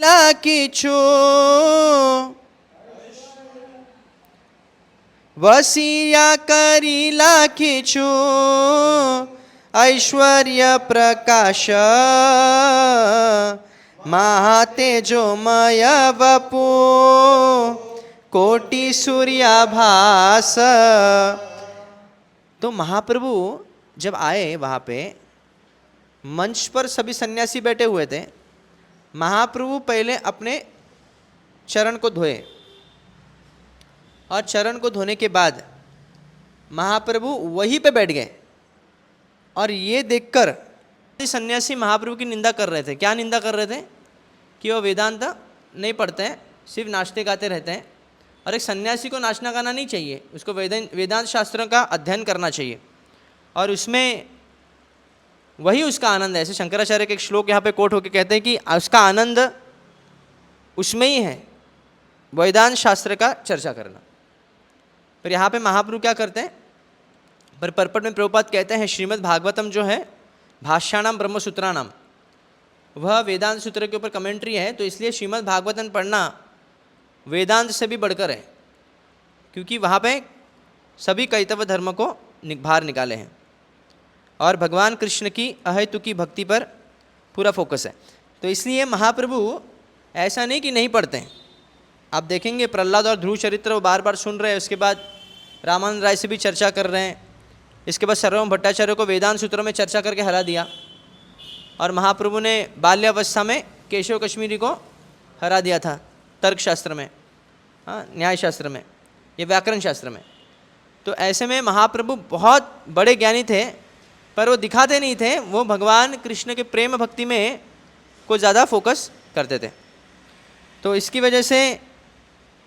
लाखिछु वसिया करी लाखिछु ऐश्वर्य प्रकाश महातेजोमय वपु कोटि सूर्याभास। तो महाप्रभु जब आए वहाँ पे मंच पर सभी सन्यासी बैठे हुए थे। महाप्रभु पहले अपने चरण को धोए और चरण को धोने के बाद महाप्रभु वहीं पे बैठ गए और ये देखकर सन्यासी महाप्रभु की निंदा कर रहे थे। क्या निंदा कर रहे थे? कि वो वेदांत नहीं पढ़ते हैं, सिर्फ नाचते गाते रहते हैं। और एक सन्यासी को नाचना गाना नहीं चाहिए, उसको वेदांत शास्त्रों का अध्ययन करना चाहिए और उसमें वही उसका आनंद है। ऐसे शंकराचार्य के एक श्लोक यहाँ पे कोट होकर कहते हैं कि उसका आनंद उसमें ही है, वेदांत शास्त्र का चर्चा करना। पर यहाँ पे महाप्रभु क्या करते हैं? पर पर्पट में प्रभुपाद कहते हैं श्रीमद् भागवतम जो है भाष्याणाम ब्रह्मसूत्राणाम, वह वेदांत सूत्र के ऊपर कमेंट्री है। तो इसलिए श्रीमद् भागवतम पढ़ना वेदांत से भी बढ़कर है, क्योंकि वहाँ पे सभी कैतव धर्म को बाहर निकाले हैं और भगवान कृष्ण की अहेतु की भक्ति पर पूरा फोकस है। तो इसलिए महाप्रभु ऐसा नहीं कि नहीं पढ़ते हैं। आप देखेंगे प्रहलाद और ध्रुव चरित्र वो बार बार सुन रहे हैं, उसके बाद रामानंद राय से भी चर्चा कर रहे हैं, इसके बाद सर्वम भट्टाचार्य को वेदांत सूत्रों में चर्चा करके हरा दिया और महाप्रभु ने बाल्यावस्था में केशव कश्मीरी को हरा दिया था तर्कशास्त्र में, हाँ, न्याय शास्त्र में, ये व्याकरण शास्त्र में। तो ऐसे में महाप्रभु बहुत बड़े ज्ञानी थे, पर वो दिखाते नहीं थे। वो भगवान कृष्ण के प्रेम भक्ति में को ज़्यादा फोकस करते थे। तो इसकी वजह से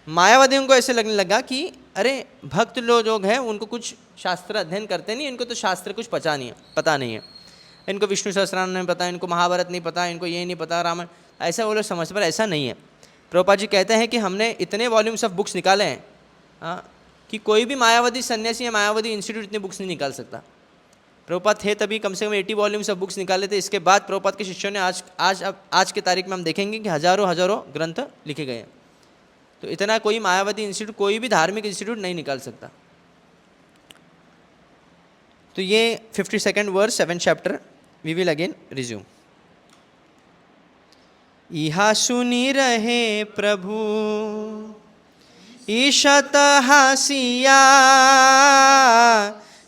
मायावादियों को ऐसे लगने लगा कि अरे भक्त लोग हैं उनको कुछ शास्त्र अध्ययन करते नहीं, इनको तो शास्त्र कुछ पता नहीं है, इनको विष्णु सहस्त्रनाम नहीं पता, इनको महाभारत नहीं पता, इनको ये नहीं पता, रामायण, ऐसा वो लोग समझते। पर ऐसा नहीं है। प्रभुपाद जी कहते हैं कि हमने इतने वॉल्यूम्स ऑफ बुक्स निकाले हैं, हाँ, कि कोई भी मायावादी सन्यासी या मायावादी इंस्टीट्यूट इतनी बुक्स नहीं निकाल सकता। प्रभुपाद थे तभी कम से कम 80 वॉल्यूम्स ऑफ बुक्स निकाले थे। इसके बाद प्रभुपाद के शिष्यों ने आज के तारीख में हम देखेंगे कि हजारों ग्रंथ लिखे गए हैं। तो इतना कोई मायावादी इंस्टीट्यूट, कोई भी धार्मिक इंस्टीट्यूट नहीं निकाल सकता। तो ये 52nd verse 7th chapter we will again resume. इहा सुनी रहे प्रभु ईशत हासिया,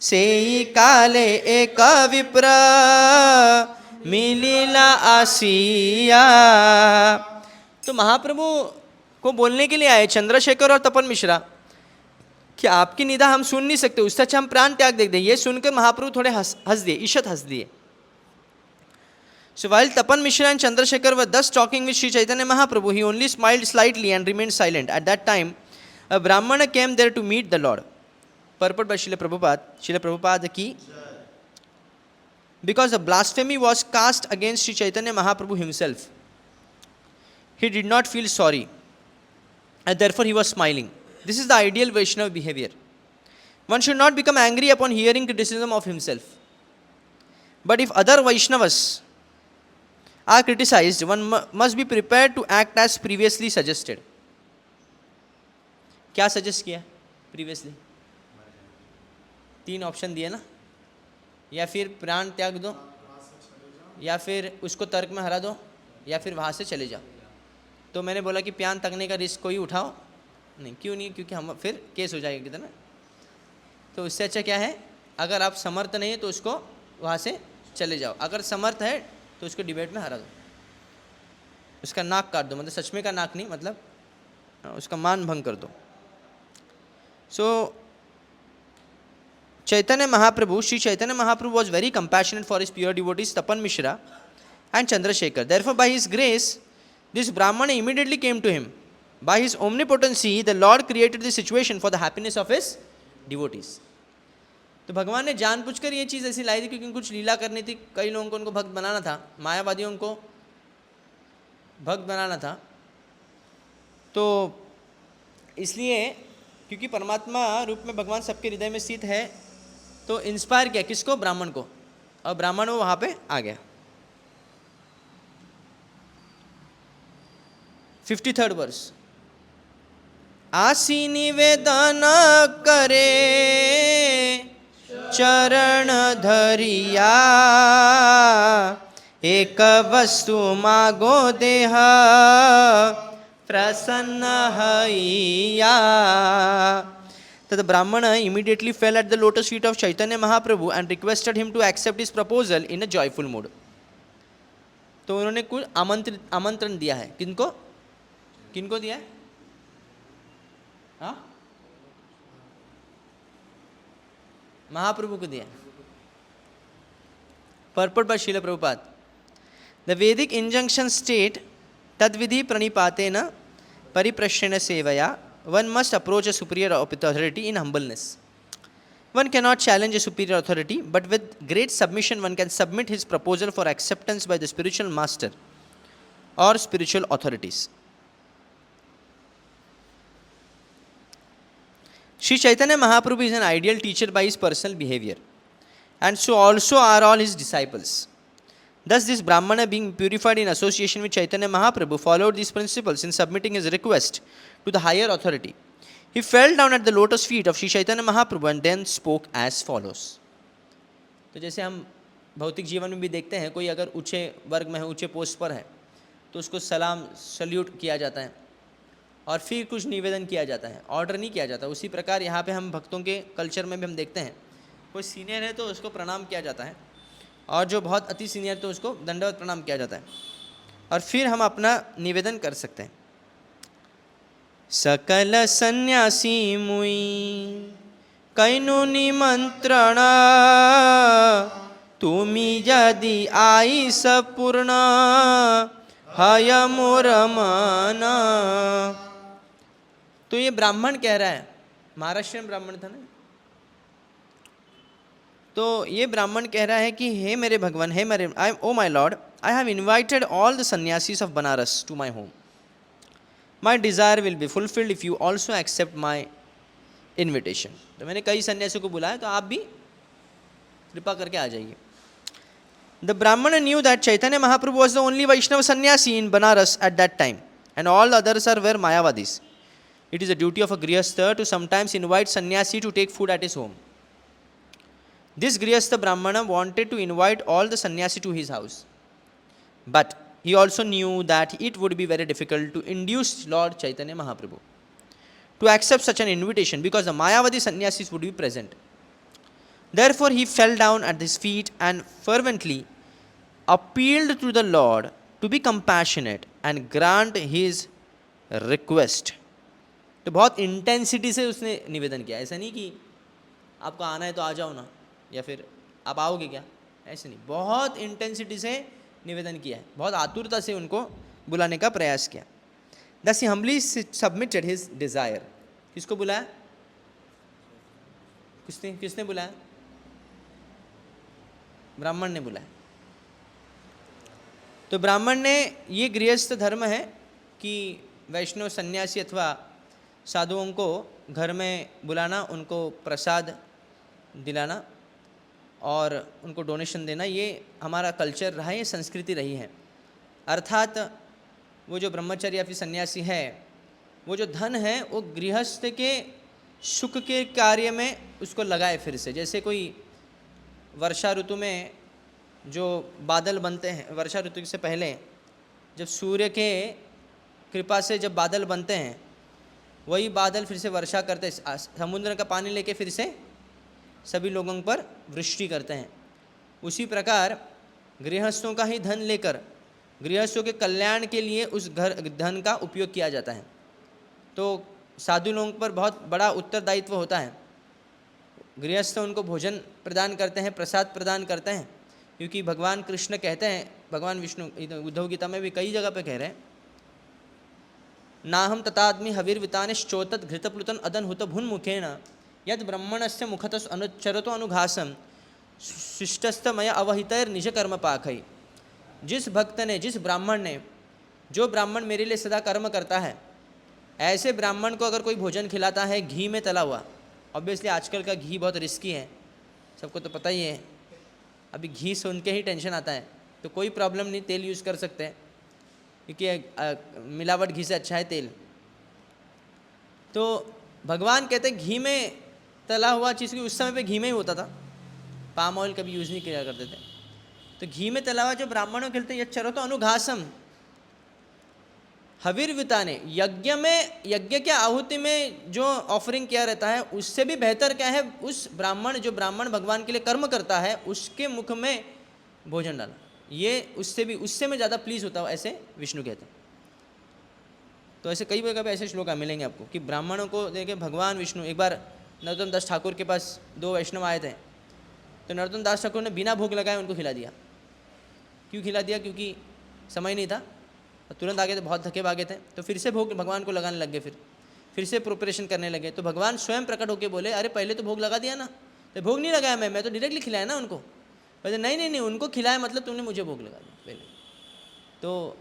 सेई काले एक विप्र मिलिला आसिया। तो महाप्रभु को बोलने के लिए आए चंद्रशेखर और तपन मिश्रा कि आपकी निदा हम सुन नहीं सकते, उससे अच्छा हम प्राण त्याग दे दें। ये सुनकर महाप्रभु थोड़े हंस दिए, ईशत हंस दिए। So while Tapan Mishra and Chandrasekhar were thus talking with Sri Chaitanya Mahaprabhu, he only smiled slightly and remained silent. At that time, a Brahmana came there to meet the Lord. Purport by Srila Prabhupada ki, because a blasphemy was cast against Sri Chaitanya Mahaprabhu himself, he did not feel sorry, and therefore he was smiling. This is the ideal Vaishnava behavior. One should not become angry upon hearing criticism of himself. But if other Vaishnavas are criticized, one must be prepared to act as previously suggested. क्या suggest किया previously? 3 option दिए ना, या फिर प्राण त्याग दो, या फिर उसको तर्क में हरा दो, या फिर वहाँ से चले जाओ। तो मैंने बोला कि प्राण त्यागने का रिस्क कोई उठाओ नहीं। क्यों नहीं? क्योंकि हम फिर केस हो जाएगा कितना। तो उससे अच्छा क्या है, अगर आप समर्थ नहीं है तो उसको वहाँ से चले जाओ, अगर समर्थ है तो उसको डिबेट में हरा दो, उसका नाक काट दो, मतलब सच में का नाक नहीं, मतलब उसका मान भंग कर दो। So Chaitanya Mahaprabhu, Sri Chaitanya Mahaprabhu was very compassionate for his pure devotees Tapan Mishra and Chandrasekhar. Therefore, by his grace, this Brahmana immediately came to him. By his omnipotency, the Lord created this situation for the happiness of his devotees. तो भगवान ने जानबूझकर ये चीज़ ऐसी लाई थी क्योंकि कुछ लीला करनी थी, कई लोगों को उनको भक्त बनाना था, मायावादियों को भक्त बनाना था। तो इसलिए क्योंकि परमात्मा रूप में भगवान सबके हृदय में स्थित है, तो इंस्पायर किया किसको? ब्राह्मण को, और ब्राह्मण वो वहाँ पे आ गया। 53rd वर्स, आसी निवेदन करे चरण धरिया, एक वस्तु मागो देह प्रसन्न हइया. That the Brahmana immediately fell at the lotus feet of Chaitanya Mahaprabhu and requested him to accept his proposal in a joyful mood. तो उन्होंने कुछ आमंत्रण दिया है. किनको किनको दिया है? हाँ, महाप्रभु को दिया. Purport by Srila Prabhupada. The Vedic injunction state tadvidhi pranipatena pariprashrena sevaya, one must approach a superior authority in humbleness. One cannot challenge a superior authority, but with great submission one can submit his proposal for acceptance by the spiritual master or spiritual authorities. Sri Chaitanya Mahaprabhu is an ideal teacher by his personal behavior, and so also are all his disciples. Thus this Brahmana, being purified in association with Chaitanya Mahaprabhu, followed these principles in submitting his request to the higher authority. He fell down at the lotus feet of Sri Chaitanya Mahaprabhu and then spoke as follows. तो जैसे हम भौतिक जीवन में भी देखते हैं, कोई अगर ऊंचे वर्ग में है, ऊंचे पोस्ट पर है, तो उसको सलाम सल्यूट किया जाता है और फिर कुछ निवेदन किया जाता है, ऑर्डर नहीं किया जाता. उसी प्रकार यहाँ पे हम भक्तों के कल्चर में भी हम देखते हैं, कोई सीनियर है तो उसको प्रणाम किया जाता है, और जो बहुत अति सीनियर तो उसको दंडवत प्रणाम किया जाता है, और फिर हम अपना निवेदन कर सकते हैं. सकल सन्यासी मुई कैनु निमंत्रण, तुमी यदि आई सपूर्ण हय मोर मन. तो ये ब्राह्मण कह रहा है, महाराष्ट्रियन ब्राह्मण था ना, तो ये ब्राह्मण कह रहा है कि हे मेरे भगवान, हे मेरे O my lord, I have invited all the sannyasis of Banaras to my home. My desire will be fulfilled if you also accept my invitation. तो मैंने कई सन्यासियों को बुलाया, तो आप भी कृपा करके आ जाइए. The Brahmana knew that Chaitanya Mahaprabhu was the only Vaishnava sannyasi in Banaras at that time and all others are were Mayavadis. It is the duty of a grihastha to sometimes invite sannyasi to take food at his home. This Grihastha Brahmana wanted to invite all the sannyasi to his house, but he also knew that it would be very difficult to induce Lord Chaitanya Mahaprabhu to accept such an invitation because the Mayavadi sannyasis would be present. Therefore, he fell down at his feet and fervently appealed to the Lord to be compassionate and grant his request. तो बहुत intensity से उसने निवेदन किया. ऐसा नहीं कि आपको आना है तो आ जाओ ना, या फिर आप आओगे क्या, ऐसे नहीं. बहुत इंटेंसिटी से निवेदन किया है, बहुत आतुरता से उनको बुलाने का प्रयास किया. Thus he humbly submitted his desire. किसको बुलाया? किसने बुलाया? ब्राह्मण ने बुलाया. तो ब्राह्मण ने, ये गृहस्थ धर्म है कि वैष्णव सन्यासी अथवा साधुओं को घर में बुलाना, उनको प्रसाद दिलाना और उनको डोनेशन देना, ये हमारा कल्चर रहा है, ये संस्कृति रही है. अर्थात वो जो ब्रह्मचर्य या फिर सन्यासी है, वो जो धन है वो गृहस्थ के सुख के कार्य में उसको लगाए फिर से. जैसे कोई वर्षा ऋतु में जो बादल बनते हैं, वर्षा ऋतु से पहले जब सूर्य के कृपा से जब बादल बनते हैं, वही बादल फिर से वर्षा करते, समुद्र का पानी लेके फिर से सभी लोगों पर वृष्टि करते हैं. उसी प्रकार गृहस्थों का ही धन लेकर गृहस्थों के कल्याण के लिए उस धन का उपयोग किया जाता है. तो साधु लोगों पर बहुत बड़ा उत्तरदायित्व होता है. गृहस्थ उनको भोजन प्रदान करते हैं, प्रसाद प्रदान करते हैं, क्योंकि भगवान कृष्ण कहते हैं, भगवान विष्णु उद्धव गीता में भी कई जगह पे कह रहे हैं, नाहम तथात्मी हविर्वितानिश्चोतत् घृतप्लुतन अदन हुत भुन मुखेन यद ब्रह्मणस्य मुखतः अनुचरतो अनुघासम शिष्टस्तमय अवहितैर निज कर्म पाखई. जिस भक्त ने, जिस ब्राह्मण ने, जो ब्राह्मण मेरे लिए सदा कर्म करता है, ऐसे ब्राह्मण को अगर कोई भोजन खिलाता है घी में तला हुआ, ऑब्वियसली आजकल का घी बहुत रिस्की है, सबको तो पता ही है, अभी घी सुन के ही टेंशन आता है, तो कोई प्रॉब्लम नहीं, तेल यूज़ कर सकते हैं. क्योंकि मिलावट घी से अच्छा है तेल। तो भगवान कहते हैं घी में तला हुआ चीज़, की उस समय पे घी में ही होता था, पाम ऑयल कभी यूज़ नहीं किया करते थे। तो घी में तला हुआ जो ब्राह्मणों खेलते हैं, यच्चरो तो अनुघासम, हविर्विता ने यज्ञ के आहुति में जो ऑफरिंग किया रहता है उससे भी बेहतर क्या है, उस ब्राह्मण जो ब्राह्मण भगवान के लिए कर्म करता है उसके मुख में भोजन डाला, ये उससे में ज़्यादा प्लीज होता है, ऐसे विष्णु कहते हैं। तो ऐसे कई जगह पे ऐसे श्लोक मिलेंगे आपको कि ब्राह्मणों को देखे भगवान विष्णु। एक बार नरोत्तम दास ठाकुर के पास 2 वैष्णव आए थे, तो नरोत्तम दास ठाकुर ने बिना भोग लगाए उनको खिला दिया। क्यों खिला दिया? क्योंकि समय नहीं था, तुरंत आगे थे, बहुत थके भागे थे, तो फिर से भोग भगवान को लगाने लग गए, फिर से प्रिपरेशन करने लगे। तो भगवान स्वयं प्रकट होकर बोले, अरे पहले तो भोग लगा दिया ना। तो भोग नहीं लगाया मैं तो डायरेक्टली खिलाया ना उनको। बोले नहीं, उनको खिलाया मतलब तुमने मुझे भोग लगा दिया पहले। तो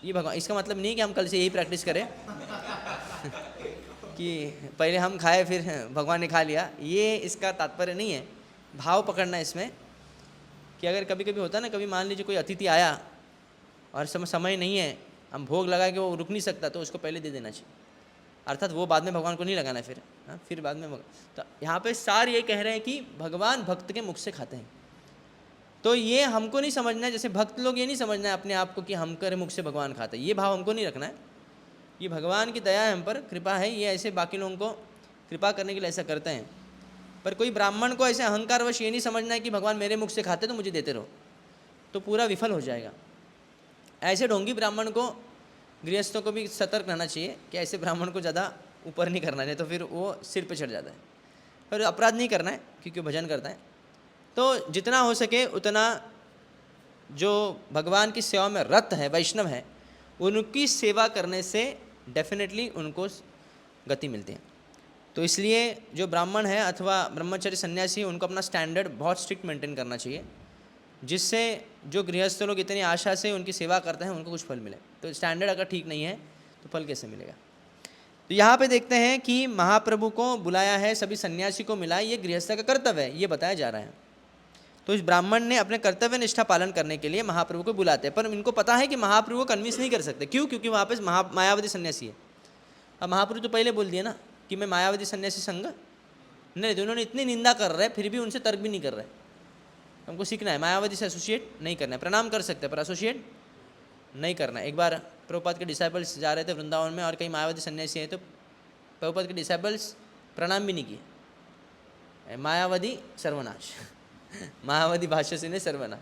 ये भगवान, इसका मतलब नहीं कि हम कल से यही प्रैक्टिस करें कि पहले हम खाए फिर भगवान ने खा लिया, ये इसका तात्पर्य नहीं है। भाव पकड़ना इसमें कि अगर कभी कभी होता है ना, कभी मान लीजिए कोई अतिथि आया और समय नहीं है, हम भोग लगा के वो रुक नहीं सकता, तो उसको पहले दे देना चाहिए, अर्थात वो बाद में भगवान को नहीं लगाना फिर बाद में। तो यहाँ पे सार ये कह रहे हैं कि भगवान भक्त के मुख से खाते हैं। तो ये हमको नहीं समझना है, जैसे भक्त लोग ये नहीं समझना है अपने आप को कि हम करे मुख से भगवान खाते हैं, ये भाव हमको नहीं रखना है। ये भगवान की दया है हम पर, कृपा है, ये ऐसे बाकी लोगों को कृपा करने के लिए ऐसा करते हैं। पर कोई ब्राह्मण को ऐसे अहंकारवश ये नहीं समझना है कि भगवान मेरे मुख से खाते तो मुझे देते रहो, तो पूरा विफल हो जाएगा। ऐसे ढोंगी ब्राह्मण को, गृहस्थों को भी सतर्क रहना चाहिए कि ऐसे ब्राह्मण को ज़्यादा ऊपर नहीं करना है, तो फिर वो सिर पे चढ़ जाता है। पर अपराध नहीं करना है क्योंकि वो भजन करता है। तो जितना हो सके उतना जो भगवान की सेवा में रत है, वैष्णव है, उनकी सेवा करने से डेफिनेटली उनको गति मिलती है। तो इसलिए जो ब्राह्मण है अथवा ब्रह्मचर्य सन्यासी, उनको अपना स्टैंडर्ड बहुत स्ट्रिक्ट मेंटेन करना चाहिए, जिससे जो गृहस्थ लोग इतनी आशा से उनकी सेवा करते हैं उनको कुछ फल मिले। तो स्टैंडर्ड अगर ठीक नहीं है तो फल कैसे मिलेगा? तो यहाँ पे देखते हैं कि महाप्रभु को बुलाया है, सभी सन्यासी को मिला, ये गृहस्थ का कर्तव्य है, ये बताया जा रहा है। तो इस ब्राह्मण ने अपने कर्तव्य निष्ठा पालन करने के लिए महाप्रभु को बुलाते हैं, पर इनको पता है कि महाप्रभु को कन्विंस नहीं कर सकते। क्यों? क्योंकि वहाँ पे मायावती सन्यासी है। अब महाप्रभु तो पहले बोल दिया ना कि मैं मायावती सन्यासी संग नहीं, तो उन्होंने इतनी निंदा कर रहे हैं फिर भी उनसे तर्क भी नहीं कर रहे। हमको सीखना है, मायावती से एसोसिएट नहीं करना है। प्रणाम कर सकते हैं पर एसोसिएट नहीं करना है। एक बार प्रभुपाद के डिसाइबल्स जा रहे थे वृंदावन में और कई मायावती सन्यासी हैं, तो प्रभुपाद के डिसाइबल्स प्रणाम भी नहीं किए। मायावती सर्वनाश मायावती भाष्य से ने सर्वनाश।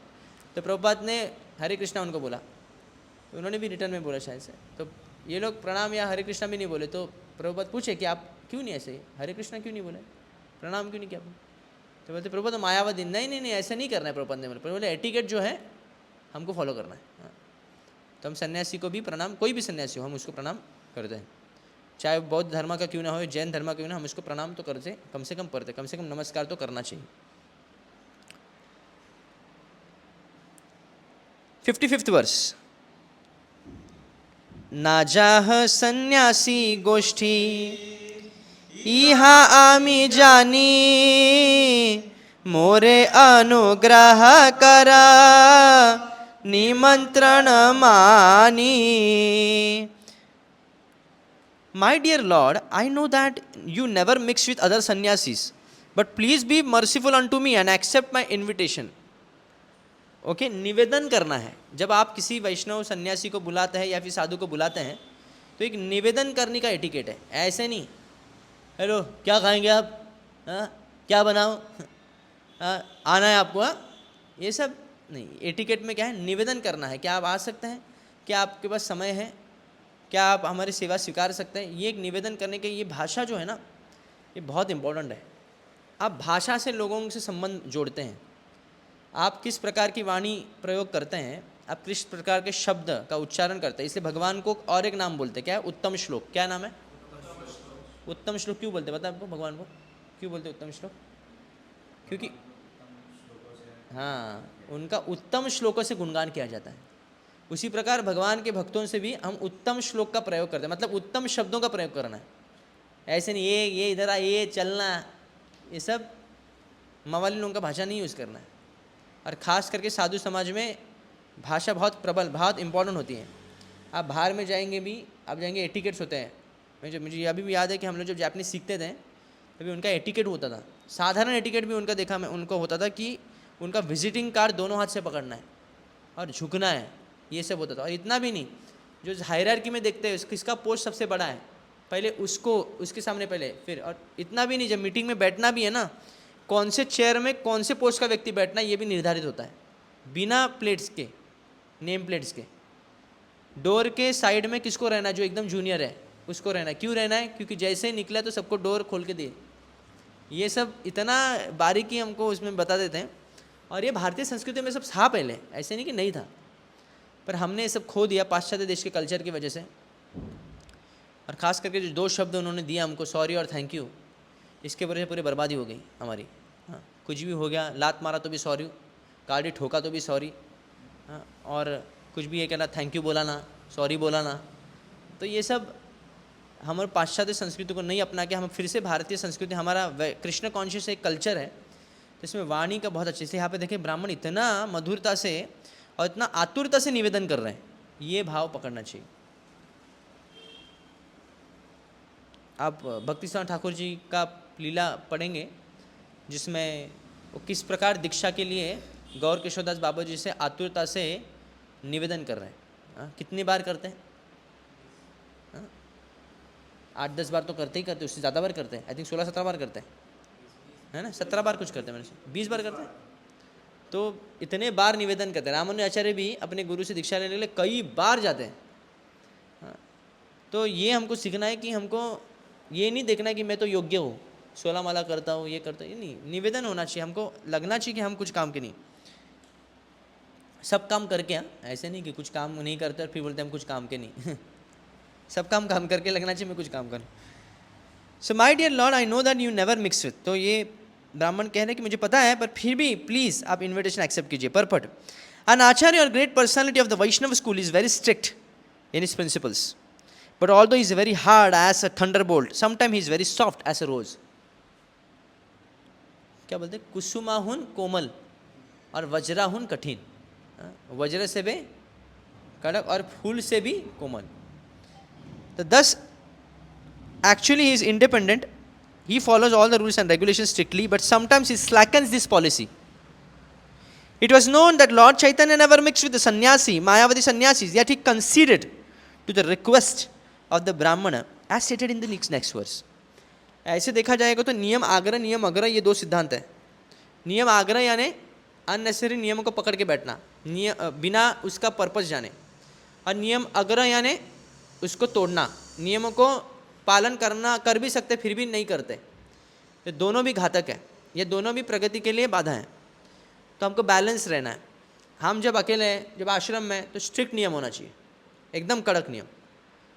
तो प्रभुपाद ने हरे कृष्णा उनको बोला, तो उन्होंने भी रिटर्न में बोला शायद से। तो ये लोग प्रणाम या हरे कृष्णा भी नहीं बोले। तो प्रभुपाद पूछे कि आप क्यों नहीं ऐसे, हरे कृष्णा क्यों नहीं बोले, प्रणाम क्यों नहीं किया? तो बोलते प्रभुपाद तो मायावती, नहीं ऐसा नहीं करना है। प्रभुपाद ने बोले एटिकेट जो है हमको फॉलो करना है। हाँ। तो हम सन्यासी को भी प्रणाम, कोई भी सन्यासी हो हम उसको प्रणाम करते हैं, चाहे बौद्ध धर्म का क्यों ना हो, जैन धर्म का क्यों ना, हम उसको प्रणाम तो करते, कम से कम पढ़ते, कम से कम नमस्कार तो करना चाहिए। 55th वर्ष। ना जाह सन्यासी गोष्ठी इहा आमी जानी, मोरे अनुग्रह करा निमंत्रण मानी। My dear Lord, I know that you never mix with other sannyasis, but please be merciful unto me and accept my invitation. Okay, निवेदन करना है। जब आप किसी वैष्णव सन्यासी को बुलाते हैं या फिर साधु को बुलाते हैं तो एक निवेदन करने का एटिकेट है। ऐसे नहीं हेलो क्या खाएंगे आप, हाँ क्या बनाओ, आना है आपको, ये सब नहीं। एटिकेट में क्या है, निवेदन करना है। क्या आप आ सकते हैं, क्या आपके पास समय है, क्या आप हमारी सेवा स्वीकार सकते हैं? ये एक निवेदन करने के, ये भाषा जो है ना, ये बहुत इम्पोर्टेंट है। आप भाषा से लोगों से संबंध जोड़ते हैं। आप किस प्रकार की वाणी प्रयोग करते हैं, आप किस प्रकार के शब्द का उच्चारण करते हैं। इसलिए भगवान को और एक नाम बोलते हैं, क्या है? उत्तम श्लोक। क्या नाम है? उत्तम श्लोक। क्यों बोलते हैं पता है आपको? भगवान को क्यों बोलते हैं उत्तम श्लोक? क्योंकि हाँ, उनका उत्तम श्लोकों से गुणगान किया जाता है। उसी प्रकार भगवान के भक्तों से भी हम उत्तम श्लोक का प्रयोग करते हैं, मतलब उत्तम शब्दों का प्रयोग करना है। ऐसे नहीं ये इधर आ, ये चलना, ये सब मवाली लोगों का भाषा नहीं यूज़ करना है। और ख़ास करके साधु समाज में भाषा बहुत प्रबल, बहुत इम्पोर्टेंट होती है। आप बाहर में जाएंगे भी, आप जाएंगे एटिकेट्स होते हैं। मुझे अभी भी याद है कि हम लोग जब जापानीज सीखते थे तभी उनका एटिकेट होता था। साधारण एटिकेट भी उनका देखा मैं, उनको होता था कि उनका विजिटिंग कार्ड दोनों हाथ से पकड़ना है और झुकना है, ये सब होता था। और इतना भी नहीं, जो हायरार्की में देखते हैं किसका पोस्ट सबसे बड़ा है, पहले उसको, उसके सामने पहले, फिर। और इतना भी नहीं, जब मीटिंग में बैठना भी है ना, कौन से चेयर में कौन से पोस्ट का व्यक्ति बैठना है ये भी निर्धारित होता है, बिना प्लेट्स के, नेम प्लेट्स के। डोर के साइड में किसको रहना है, जो एकदम जूनियर है उसको रहना है। क्यों रहना है? क्योंकि जैसे ही निकला तो सबको डोर खोल के दे। ये सब इतना बारीकी हमको उसमें बता देते हैं। और ये भारतीय संस्कृति में सब था पहले, ऐसे नहीं कि नहीं था, पर हमने ये सब खो दिया पाश्चात्य देश के कल्चर की वजह से। और ख़ास करके जो 2 शब्द उन्होंने दिया हमको, सॉरी और थैंक यू, इसके वजह से पूरी बर्बादी हो गई हमारी। हाँ, कुछ भी हो गया, लात मारा तो भी सॉरी, गाड़ी ठोका तो भी सॉरी, हाँ, और कुछ भी ये कहना थैंक यू बोला ना, सॉरी बोला ना। तो ये सब हमारे पाश्चात्य संस्कृति को नहीं अपना के हम फिर से भारतीय संस्कृति, हमारा कृष्ण कॉन्शियस एक कल्चर है, तो इसमें वाणी का बहुत अच्छे से, यहाँ पे देखें ब्राह्मण इतना मधुरता से और इतना आतुरता से निवेदन कर रहे हैं, ये भाव पकड़ना चाहिए। आप भक्ति सिद्धांत ठाकुर जी का लीला पढ़ेंगे जिसमें वो किस प्रकार दीक्षा के लिए गौर किशोरदास बाबा जी से आतुरता से निवेदन कर रहे हैं। कितनी बार करते हैं? 8-10 बार तो करते ही करते, उससे ज़्यादा बार करते हैं। आई थिंक 16-17 बार करते हैं, है ना? 17 बार कुछ करते हैं, मैंने 20 बार करते हैं। तो इतने बार निवेदन करते हैं। रामानुज आचार्य भी अपने गुरु से दीक्षा लेने के लिए कई बार जाते हैं। हाँ, तो ये हमको सीखना है कि हमको ये नहीं देखना है कि मैं तो योग्य हूँ, 16 माला करता हूँ, ये करता हूँ, ये नहीं। निवेदन होना चाहिए, हमको लगना चाहिए कि हम कुछ काम के नहीं, सब काम करके। हाँ, ऐसे नहीं कि कुछ काम नहीं करते और फिर बोलते हम कुछ काम के नहीं सब काम करके लगना चाहिए मैं कुछ काम करूँ। So my dear lord, I know that you never mix with. तो ये ब्राह्मण कह रहे हैं कि मुझे पता है, पर फिर भी प्लीज़ आप इन्विटेशन एक्सेप्ट कीजिए। परपट, एन आचार्य और great personality of the Vaishnava school is very strict in his principles, but although is very hard as a thunderbolt, sometime he is very soft as a rose. क्या बोलते हैं? कुसुमाहुन कोमल और वज्राहुन कठिन। वज्र से भी कड़क और फूल से भी कोमल। तो thus actually he is independent, he follows all the rules and regulations strictly, but sometimes he slackens this policy. It was known that Lord Chaitanya never mixed with the sannyasi, Mayavadi sannyasis, yet he conceded to the request of the Brahmana as stated in the next verse. ऐसे देखा जाएगा तो नियम आग्रह, नियम अग्रह, ये 2 सिद्धांत है। नियम आग्रह यानी अननेसेसरी नियमों को पकड़ के बैठना, बिना उसका पर्पस जाने, और नियम अग्रह यानी उसको तोड़ना, नियमों को पालन करना, कर भी सकते फिर भी नहीं करते। ये दोनों भी घातक है, ये दोनों भी प्रगति के लिए बाधा है। तो हमको बैलेंस रहना है। हम जब अकेले हैं, जब आश्रम में, तो स्ट्रिक्ट नियम होना चाहिए, एकदम कड़क नियम,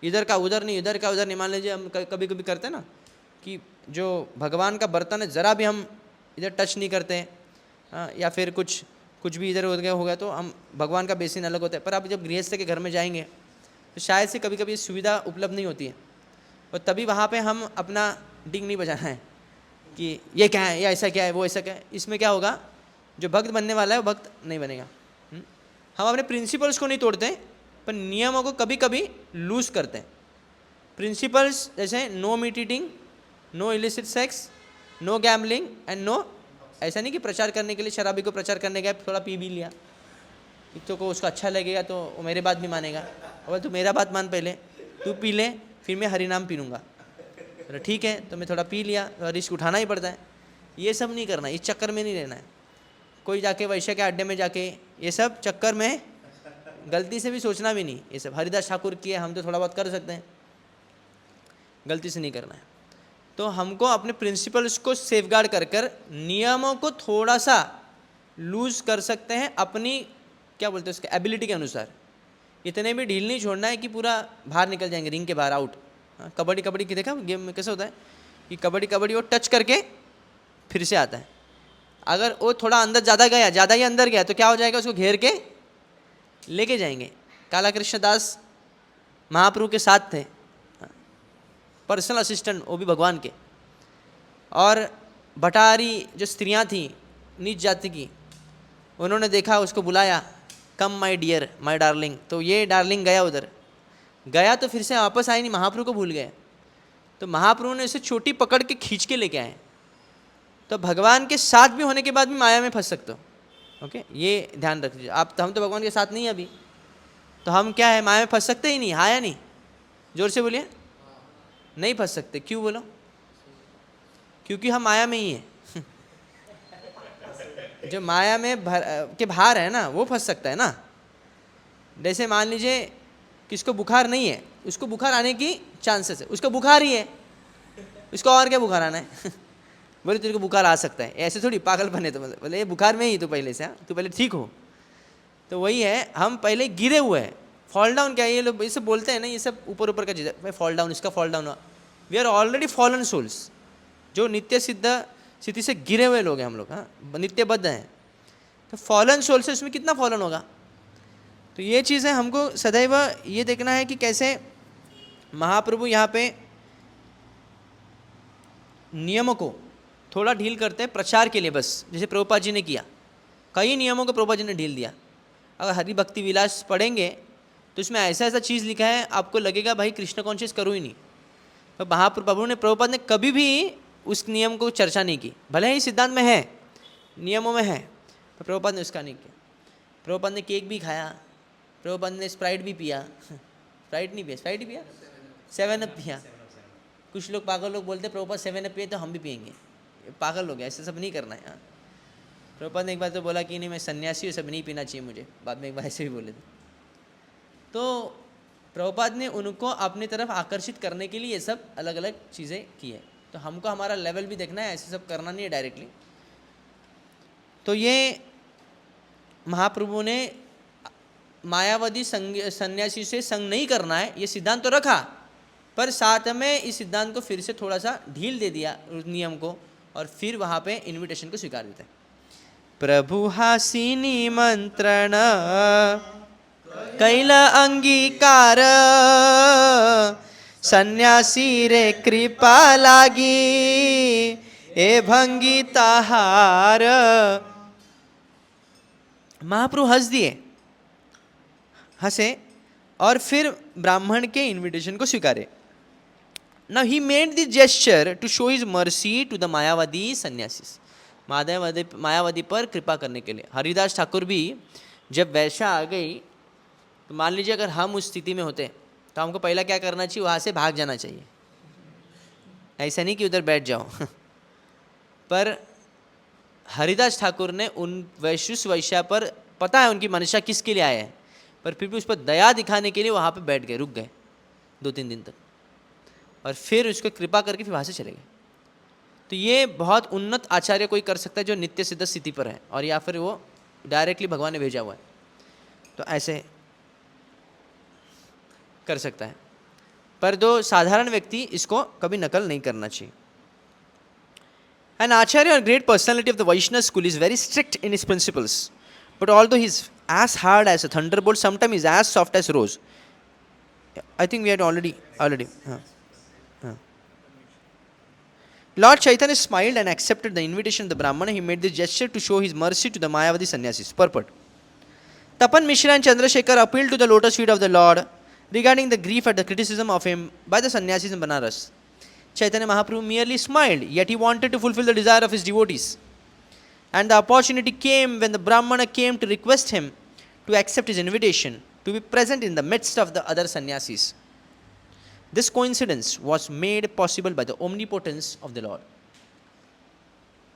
इधर का उधर नहीं, इधर का उधर नहीं। मान लीजिए हम कभी कभी करते हैं ना कि जो भगवान का बर्तन है ज़रा भी हम इधर टच नहीं करते हैं, या फिर कुछ भी इधर उधर हो गया तो हम, भगवान का बेसिन अलग होता है। पर आप जब गृहस्थ के घर में जाएंगे तो शायद से कभी कभी सुविधा उपलब्ध नहीं होती है, और तभी वहाँ पे हम अपना डिंग नहीं बजाना है कि ये क्या है, या ऐसा क्या है, वो ऐसा क्या है। इसमें क्या होगा, जो भक्त बनने वाला है वो भक्त नहीं बनेगा। हम अपने प्रिंसिपल्स को नहीं तोड़ते, पर नियमों को कभी कभी लूज करते हैं। प्रिंसिपल्स जैसे no meat eating, no illicit sex, no gambling and no, ऐसा नहीं कि प्रचार करने के लिए शराबी को प्रचार करने गया थोड़ा पी भी लिया, एक तो को उसको अच्छा लगेगा तो वो मेरे बात भी मानेगा, और तू मेरा बात मान, पहले तू पी ले फिर मैं हरि नाम पी लूँगा। तो ठीक है, तो मैं थोड़ा पी लिया, तो रिस्क उठाना ही पड़ता है। ये सब नहीं करना, इस चक्कर में नहीं रहना है। कोई जाके वैश्य के अड्डे में जाके ये सब चक्कर में गलती से भी सोचना भी नहीं। ये सब हरिदास ठाकुर किए, हम तो थोड़ा बहुत कर सकते हैं, गलती से नहीं करना है। तो हमको अपने प्रिंसिपल्स को सेफगार्ड कर नियमों को थोड़ा सा लूज कर सकते हैं, अपनी क्या बोलते हैं उसके एबिलिटी के अनुसार। इतने भी ढील नहीं छोड़ना है कि पूरा बाहर निकल जाएंगे, रिंग के बाहर, आउट। कबड्डी की देखा गेम में कैसे होता है कि कबड्डी वो टच करके फिर से आता है। अगर वो थोड़ा अंदर ज़्यादा ही अंदर गया तो क्या हो जाएगा, उसको घेर के लेके जाएंगे। काला कृष्ण दास महाप्रभु के साथ थे, पर्सनल असिस्टेंट, वो भी भगवान के। और भटारी जो स्त्रियां थी नीच जाति की, उन्होंने देखा, उसको बुलाया, come my dear my darling. तो ये डार्लिंग गया उधर, गया तो फिर से वापस आए नहीं, महाप्रभु को भूल गए। तो महाप्रभु ने उसे छोटी पकड़ के खींच के लेके आए। तो भगवान के साथ भी होने के बाद भी माया में फंस सकते हो। ओके, ये ध्यान रख लीजिए आप। हम तो भगवान के साथ नहीं है अभी, तो हम क्या है, माया में फंस सकते ही नहीं। हाँ या नहीं? जोर से बोलिए। नहीं फंस सकते। क्यों बोलो? क्योंकि हम माया में ही हैं। जो माया में के बाहर है ना, वो फंस सकता है ना। जैसे मान लीजिए किसको बुखार नहीं है, उसको बुखार आने की चांसेस है, उसको बुखार ही है, उसको और क्या बुखार आना है? बोले तेरे को बुखार आ सकता है, ऐसे थोड़ी पागल बने। तो मतलब बोले ये बुखार में ही तो पहले से, तो पहले ठीक हो। तो वही है, हम पहले गिरे हुए हैं। फॉल डाउन क्या है, ये लोग इसे बोलते हैं ना, ये सब ऊपर ऊपर का चीज़ है। भाई फॉल डाउन, इसका फॉल डाउन हुआ। We are already fallen souls, जो नित्य सिद्ध स्थिति से गिरे हुए लोग हैं हम लोग। हाँ, नित्यबद्ध हैं। तो फॉलन सोल से उसमें कितना फॉलन होगा। तो ये चीज़ें हमको सदैव ये देखना है कि कैसे महाप्रभु यहाँ पे नियमों को थोड़ा ढील करते हैं प्रचार के लिए बस। जैसे प्रभुपाद जी ने किया, कई नियमों को प्रभुपाद जी ने ढील दिया। अगर हरि भक्ति विलास पढ़ेंगे तो इसमें ऐसा ऐसा चीज़ लिखा है, आपको लगेगा भाई कृष्ण कॉन्शियस करूँ ही नहीं। तो महाप्रभु ने, प्रभुपाद ने कभी भी उस नियम को चर्चा नहीं की। भले ही सिद्धांत में है, नियमों में है, तो प्रभुपाद ने उसका नहीं किया। प्रभुपाद ने केक भी खाया, प्रभुपाद ने स्प्राइट भी पिया। स्प्राइट नहीं पिया, स्प्राइट ही पिया, 7 अप पिया। कुछ लोग पागल लोग बोलते प्रभुपाद 7 अप पिए तो हम भी पिएंगे। पागल लोग, ऐसे सब नहीं करना है। प्रभुपाद ने एक बार तो बोला कि नहीं मैं सन्यासी हूँ, सब नहीं पीना चाहिए मुझे। बाद में एक बार ऐसे भी बोले थे। तो प्रभुपाद ने उनको अपनी तरफ आकर्षित करने के लिए ये सब अलग अलग चीज़ें की है। तो हमको हमारा लेवल भी देखना है, ऐसे सब करना नहीं है डायरेक्टली। तो ये महाप्रभु ने मायावादी सन्यासी से संग नहीं करना है, ये सिद्धांत तो रखा, पर साथ में इस सिद्धांत को फिर से थोड़ा सा ढील दे दिया उस नियम को, और फिर वहाँ पे इनविटेशन को स्वीकार देते हैं। प्रभु हासी निमंत्रण कैला अंगीकार, सन्यासी रे कृपा लागी ए भंगी ताहार। महाप्रभु हंस दिए, हंसे और फिर ब्राह्मण के इनविटेशन को स्वीकारे। Now he made the gesture to show his mercy to the मायावादी सन्यासीस, मायावादी पर कृपा करने के लिए। हरिदास ठाकुर भी जब वैशा आ गई, तो मान लीजिए अगर हम उस स्थिति में होते तो हमको पहला क्या करना चाहिए, वहाँ से भाग जाना चाहिए। ऐसा नहीं कि उधर बैठ जाओ। पर हरिदास ठाकुर ने उन वैश्या पर, पता है उनकी मंशा किसके लिए आए हैं, पर फिर भी उस पर दया दिखाने के लिए वहाँ पे बैठ गए, रुक गए 2-3 दिन तक, और फिर उसको कृपा करके फिर वहाँ से चले गए। तो ये बहुत उन्नत आचार्य कोई कर सकता है जो नित्य सिद्ध स्थिति पर है, और या फिर वो डायरेक्टली भगवान ने भेजा हुआ है, तो ऐसे कर सकता है। पर दो साधारण व्यक्ति इसको कभी नकल नहीं करना चाहिए। An Acharya, a great personality of the Vaishnava school, is very strict in his principles. But although he is as hard as a thunderbolt, sometimes he is as soft as rose. I think we had already. Lord Chaitanya smiled and accepted the invitation of the Brahmana. He made this gesture to show his mercy to the Mayavadi sannyasis. Purport. Tapan Mishra and Chandrasekhar appealed to the lotus feet of the Lord regarding the grief at the criticism of him by the sannyasis in Banaras. Chaitanya Mahaprabhu merely smiled, yet he wanted to fulfill the desire of his devotees. And the opportunity came when the Brahmana came to request him to accept his invitation to be present in the midst of the other sannyasis. This coincidence was made possible by the omnipotence of the Lord.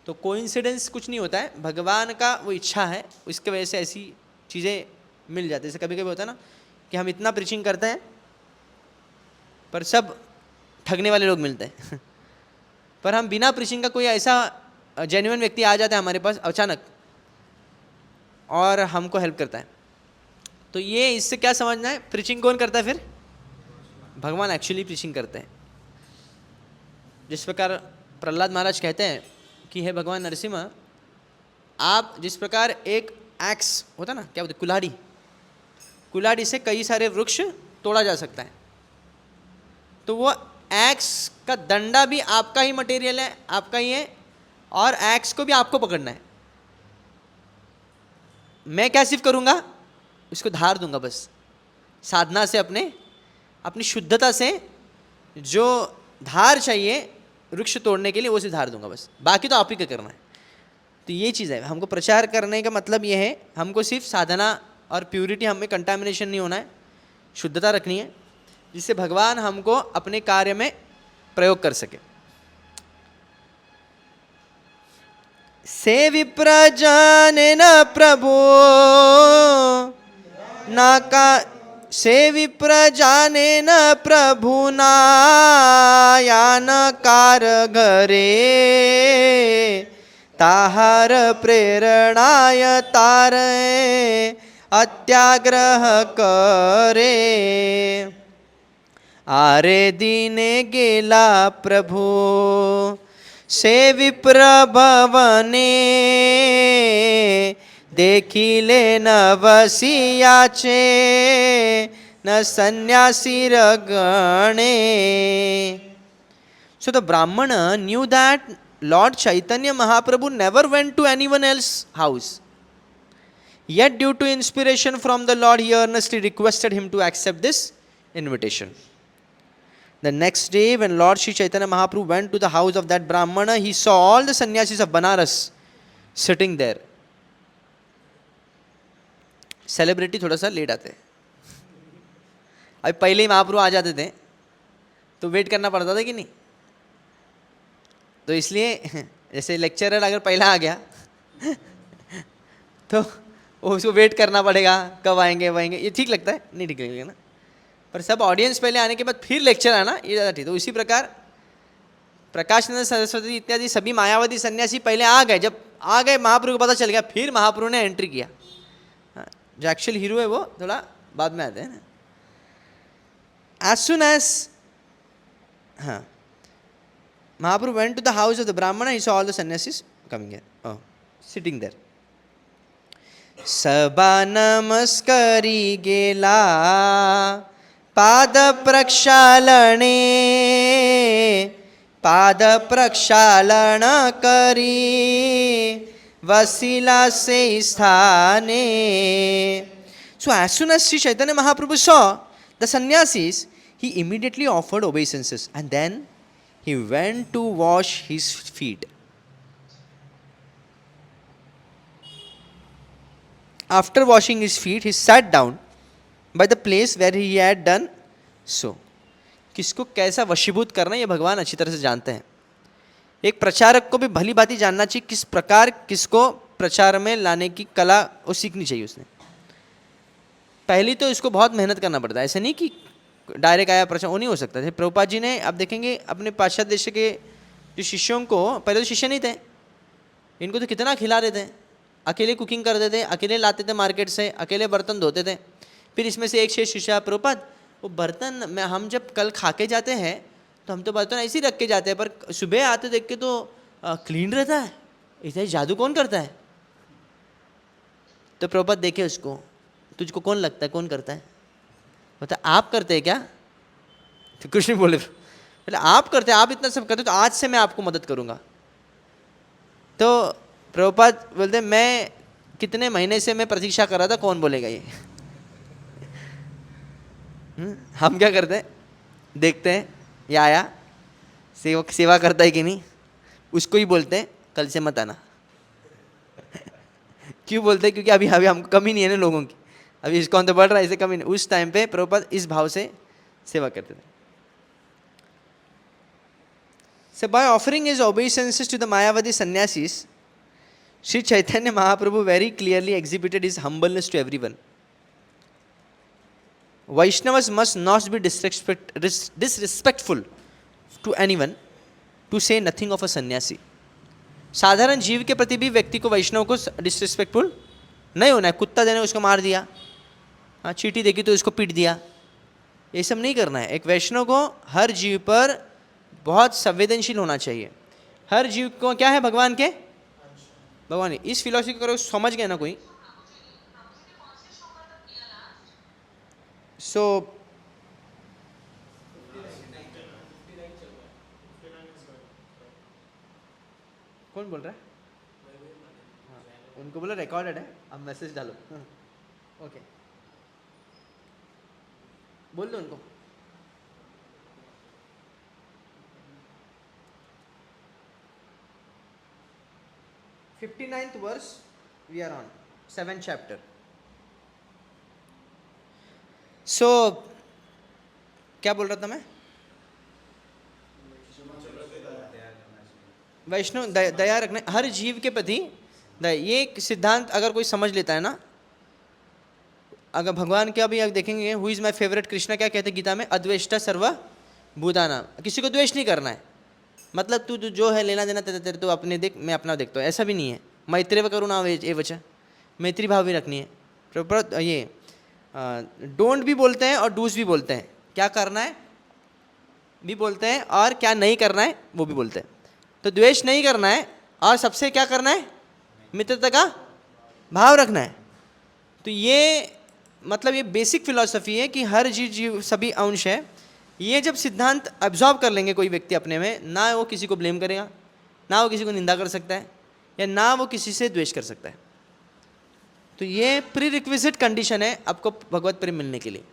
तो coincidence कुछ नहीं होता है, भगवान का वो इच्छा है, उसके वजह से ऐसी चीज़ें मिल जाती है। जैसे कभी कभी होता है ना कि हम इतना प्रीचिंग करते हैं पर सब ठगने वाले लोग मिलते हैं। पर हम बिना प्रीचिंग का, कोई ऐसा जेन्युइन व्यक्ति आ जाता है हमारे पास अचानक और हमको हेल्प करता है। तो ये इससे क्या समझना है, प्रीचिंग कौन करता है फिर? भगवान एक्चुअली प्रीचिंग करते हैं। जिस प्रकार प्रहलाद महाराज कहते हैं कि हे भगवान नरसिम्हा, आप जिस प्रकार एक एक्स होता ना, क्या बोलते, कुल्हाड़ी, कुल्हाड़ी से कई सारे वृक्ष तोड़ा जा सकता है, तो वो एक्स का डंडा भी आपका ही मटेरियल है, आपका ही है, और एक्स को भी आपको पकड़ना है। मैं क्या सिर्फ करूँगा, उसको धार दूंगा बस साधना से, अपने अपनी शुद्धता से जो धार चाहिए वृक्ष तोड़ने के लिए वो से धार दूंगा, बस बाकी तो आप ही का करना है। तो ये चीज़ है, हमको प्रचार करने का मतलब ये है, हमको सिर्फ साधना और प्यूरिटी, हमें कंटामिनेशन नहीं होना है, शुद्धता रखनी है, जिससे भगवान हमको अपने कार्य में प्रयोग कर सके। से विप्र जाने न प्रभु ना का, से विप्र जाने न प्रभु नायान कार घरे, ताहार प्रेरणाय तारे अत्याग्रह करे। आरे दीने गेला प्रभु से विप्र भवने, देखिले न वसियाचे न सन्यासी रगणे। So the Brahmana knew that Lord Chaitanya Mahaprabhu never went to anyone else's house. Yet due to inspiration from the Lord, he earnestly requested him to accept this invitation. The next day when Lord Sri Chaitanya Mahaprabhu went to the house of that Brahmana, he saw all the sannyasis of Banaras sitting there. Celebrity थोड़ा सा late आते हैं, अभी पहले ही महाप्रभु आ जाते थे तो wait करना पड़ता था कि नहीं। तो इसलिए जैसे लेक्चरर अगर पहला आ गया तो उसको वेट करना पड़ेगा, कब आएंगे वाएंगे, ये ठीक लगता है? नहीं ठीक लगेगा ना। पर सब ऑडियंस पहले आने के बाद फिर लेक्चर आना, ये ज़्यादा ठीक। तो इसी प्रकार प्रकाशानंद सरस्वती इत्यादि सभी मायावादी सन्यासी पहले आ गए, जब आ गए महाप्रभु को पता चल गया, फिर महाप्रभु ने एंट्री किया। जो एक्चुअल हीरो है वो थोड़ा बाद में आते हैं ना। As soon as Mahaprabhu went to the house of the Brahmana, he saw all the sannyasis coming here, sitting there. Sabha namaskari gela pada prakshalane, pada prakshalana kari vasila se sthane. So as soon as Sri Chaitanya Mahaprabhu saw the sannyasis, he immediately offered obeisances and then he went to wash his feet. After washing his feet, he sat down by the place where he had done so. किसको कैसा वशीभूत करना ये भगवान अच्छी तरह से जानते हैं। एक प्रचारक को भी भली भांति जानना चाहिए किस प्रकार किसको प्रचार में लाने की कला वो सीखनी चाहिए उसने। पहली तो इसको बहुत मेहनत करना पड़ता है, ऐसा नहीं कि डायरेक्ट आया प्रचार, वो नहीं हो सकता। जैसे प्रभुपाद जी ने, आप देखेंगे अपने पाश्चात्य देश के जो शिष्यों को, पहले तो शिष्य नहीं थे, इनको तो कितना खिला देते हैं, अकेले कुकिंग करते थे, अकेले लाते थे मार्केट से, अकेले बर्तन धोते थे। फिर इसमें से एक शेष शिष्य, प्रभुपाद वो बर्तन में हम जब कल खा के जाते हैं तो हम तो बर्तन ऐसे ही रख के जाते हैं, पर सुबह आते देख के तो क्लीन रहता है, इतना जादू कौन करता है? तो प्रभुपाद देखे उसको, तुझको कौन लगता है कौन करता है? बता आप करते हैं क्या? तो कुछ नहीं बोले, बोले आप करते हैं, आप इतना सब करते तो आज से मैं आपको मदद करूँगा। तो प्रभुपाद बोलते मैं कितने महीने से मैं प्रतीक्षा कर रहा था, कौन बोलेगा ये? हम क्या करते हैं, देखते हैं ये आया सेवा करता है कि नहीं, उसको ही बोलते हैं कल से मत आना। क्यों बोलते हैं? क्योंकि अभी अभी हमको कमी नहीं है ना लोगों की, अभी इसको तो बढ़ रहा है, इसे कमी नहीं। उस टाइम पे प्रभुपाद इस भाव से सेवा करते थे। So by offering his obeisances to the Mayavadi sannyasis, Sri Chaitanya Mahaprabhu very clearly exhibited his humbleness to everyone. Vaishnavas must not be disrespectful to anyone, to say nothing of a sannyasi. साधारण जीव के प्रति भी व्यक्ति को, वैष्णव को disrespectful नहीं होना है। कुत्ता देने उसको मार दिया, हाँ चींटी देखी तो इसको पीट दिया, ये सब नहीं करना है। एक वैष्णव को हर जीव पर बहुत संवेदनशील होना चाहिए। हर जीव को क्या है, भगवान के भगवान। इस फिलॉसफी को करो समझ गए ना कोई? सो कौन बोल रहा है? हाँ, उनको बोलो रिकॉर्डेड है, अब मैसेज डालो। ओके बोल दो उनको। 59th verse we are on, 7th chapter. So क्या बोल रहा था मैं? वैष्णव दया रखना हर जीव के प्रति दया। ये एक सिद्धांत अगर कोई समझ लेता है ना, अगर भगवान के अभी देखेंगे, who is my favourite, Krishna क्या कहते हैं गीता में, अद्वेष्टा सर्व भूतानां। किसी को द्वेष नहीं करना है, मतलब तू जो है लेना देना तेरे तेरे, तो अपने देख मैं अपना देखता हूँ, ऐसा भी नहीं है। मैत्रेय करुणा एवच, मैत्री भाव भी रखनी है। ये डोंट भी बोलते हैं और डूज भी बोलते हैं, क्या करना है भी बोलते हैं और क्या नहीं करना है वो भी बोलते हैं। तो द्वेष नहीं करना है और सबसे क्या करना है, मित्रता का भाव रखना है। तो ये मतलब ये बेसिक फिलॉसफी है कि हर जीव सभी अंश है। ये जब सिद्धांत एब्जॉर्ब कर लेंगे कोई व्यक्ति अपने में, ना वो किसी को ब्लेम करेगा, ना वो किसी को निंदा कर सकता है, या ना वो किसी से द्वेष कर सकता है। तो ये प्री रिक्विजिट कंडीशन है आपको भगवत प्रेम मिलने के लिए।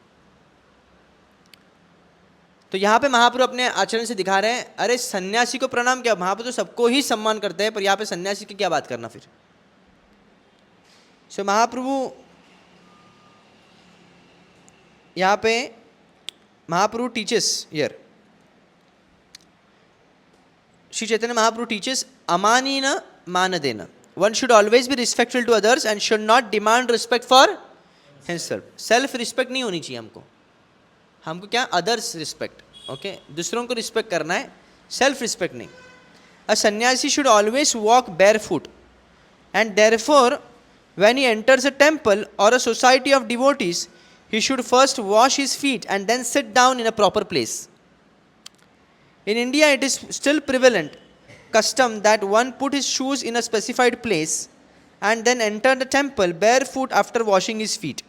तो यहाँ पे महाप्रभु अपने आचरण से दिखा रहे हैं, अरे सन्यासी को प्रणाम क्या, महाप्रभु तो सबको ही सम्मान करते हैं, पर यहाँ पे सन्यासी की क्या बात करना फिर। सो महाप्रभु यहाँ पे Mahaprabhu teaches here, Shri Chaitanya Mahaprabhu teaches अमानी न मान देना। One should always be respectful to others and should not demand respect for himself. Self respect नहीं होनी चाहिए हमको क्या, अदर्स रिस्पेक्ट, ओके, दूसरों को रिस्पेक्ट करना है, सेल्फ रिस्पेक्ट नहीं। A sannyasi should always walk barefoot and therefore when he enters a temple or a society of devotees, he should first wash his feet and then sit down in a proper place. In India it is still prevalent custom that one put his shoes in a specified place and then enter the temple barefoot after washing his feet.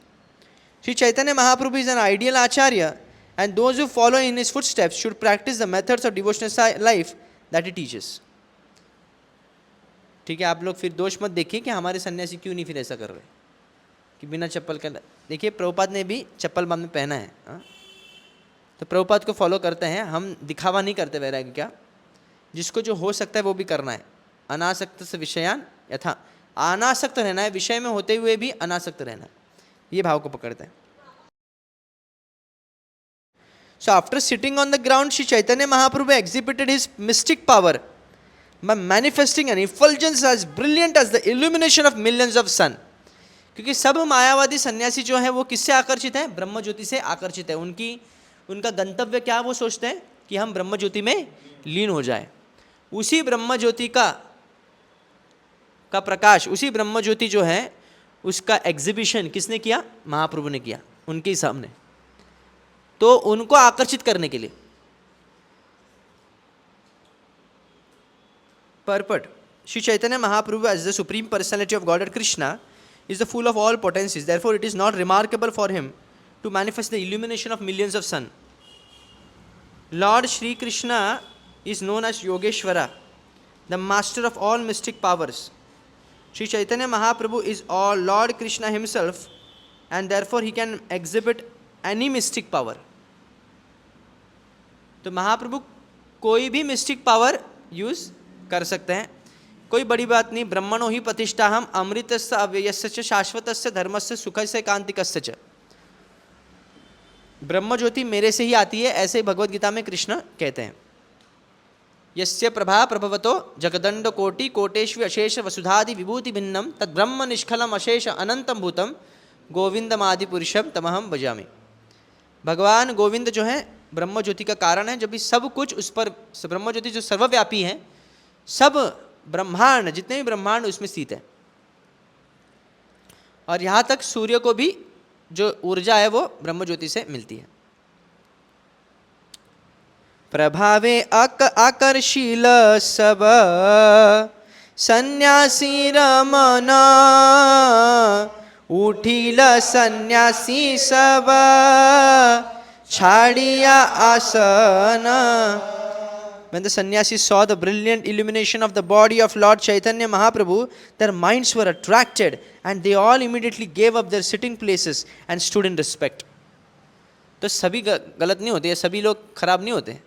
Sri Chaitanya Mahaprabhu is an ideal acharya and those who follow in his footsteps should practice the methods of devotional life that he teaches. ठीक है, आप लोग फिर दोष मत देखिए कि हमारे सन्यासी क्यों नहीं फिर ऐसा कर रहे कि बिना चप्पल का। देखिए प्रभुपाद ने भी चप्पल बाद में पहना है, तो प्रभुपाद को फॉलो करते हैं हम, दिखावा नहीं करते वैराग्य क्या। जिसको जो हो सकता है वो भी करना है। अनासक्त से विषयान यथा, अनासक्त रहना है, विषय में होते हुए भी अनासक्त रहना है, ये भाव को पकड़ते हैं। So after sitting on the ground Shri Chaitanya Mahaprabhu exhibited his mystic power by manifesting an effulgence as brilliant as the illumination of millions of sun. क्योंकि सब मायावादी सन्यासी जो है वो किससे आकर्षित हैं, ब्रह्म ज्योति से आकर्षित है। उनका गंतव्य क्या, वो सोचते हैं कि हम ब्रह्म ज्योति में लीन हो जाए। उसी ब्रह्म ज्योति का प्रकाश, उसी ब्रह्म ज्योति जो है उसका एग्जीबिशन किसने किया, महाप्रभु ने किया उनके ही सामने, तो उनको आकर्षित करने के लिए। Purport. Sri Chaitanya Mahaprabhu as the Supreme Personality of Godhead Krishna is the full of all potencies. Therefore, it is not remarkable for him to manifest the illumination of millions of sun. Lord Shri Krishna is known as Yogeshwara, the master of all mystic powers. Sri Chaitanya Mahaprabhu is all Lord Krishna himself and therefore he can exhibit any mystic power. तो महाप्रभु कोई भी mistake power use कर सकते हैं, कोई बड़ी बात नहीं। ब्रह्मणो ही प्रतिष्ठा हम अमृतस्य अव्ययस्य शाश्वतस्य धर्मस्य सुखस्य कांतिकस्य च। ब्रह्म ज्योति मेरे से ही आती है, ऐसे भगवद गीता में कृष्ण कहते हैं। यस्य प्रभा प्रभवतो जगदंड कोटि कोटेश्व अशेष वसुधादि विभूति भिन्नम तद ब्रह्म निष्कलम अशेष अनंतम भूतम गोविंदमादि पुरुषम तमहम भजामि। भगवान गोविंद जो है ब्रह्म ज्योति का कारण है। जब भी सब कुछ उस पर, ब्रह्म ज्योति जो सर्वव्यापी है, सब ब्रह्मांड जितने भी ब्रह्मांड उसमें स्थित है, और यहाँ तक सूर्य को भी जो ऊर्जा है वो ब्रह्म ज्योति से मिलती है। प्रभावे आकर्षील सब सन्यासी रमना उठील सन्यासी सब छाड़िया आसन। When the sannyasis saw the brilliant illumination of the body of Lord Chaitanya Mahaprabhu, their minds were attracted and they all immediately gave up their sitting places and stood in respect. तो सभी गलत नहीं होते, सभी लोग खराब नहीं होते।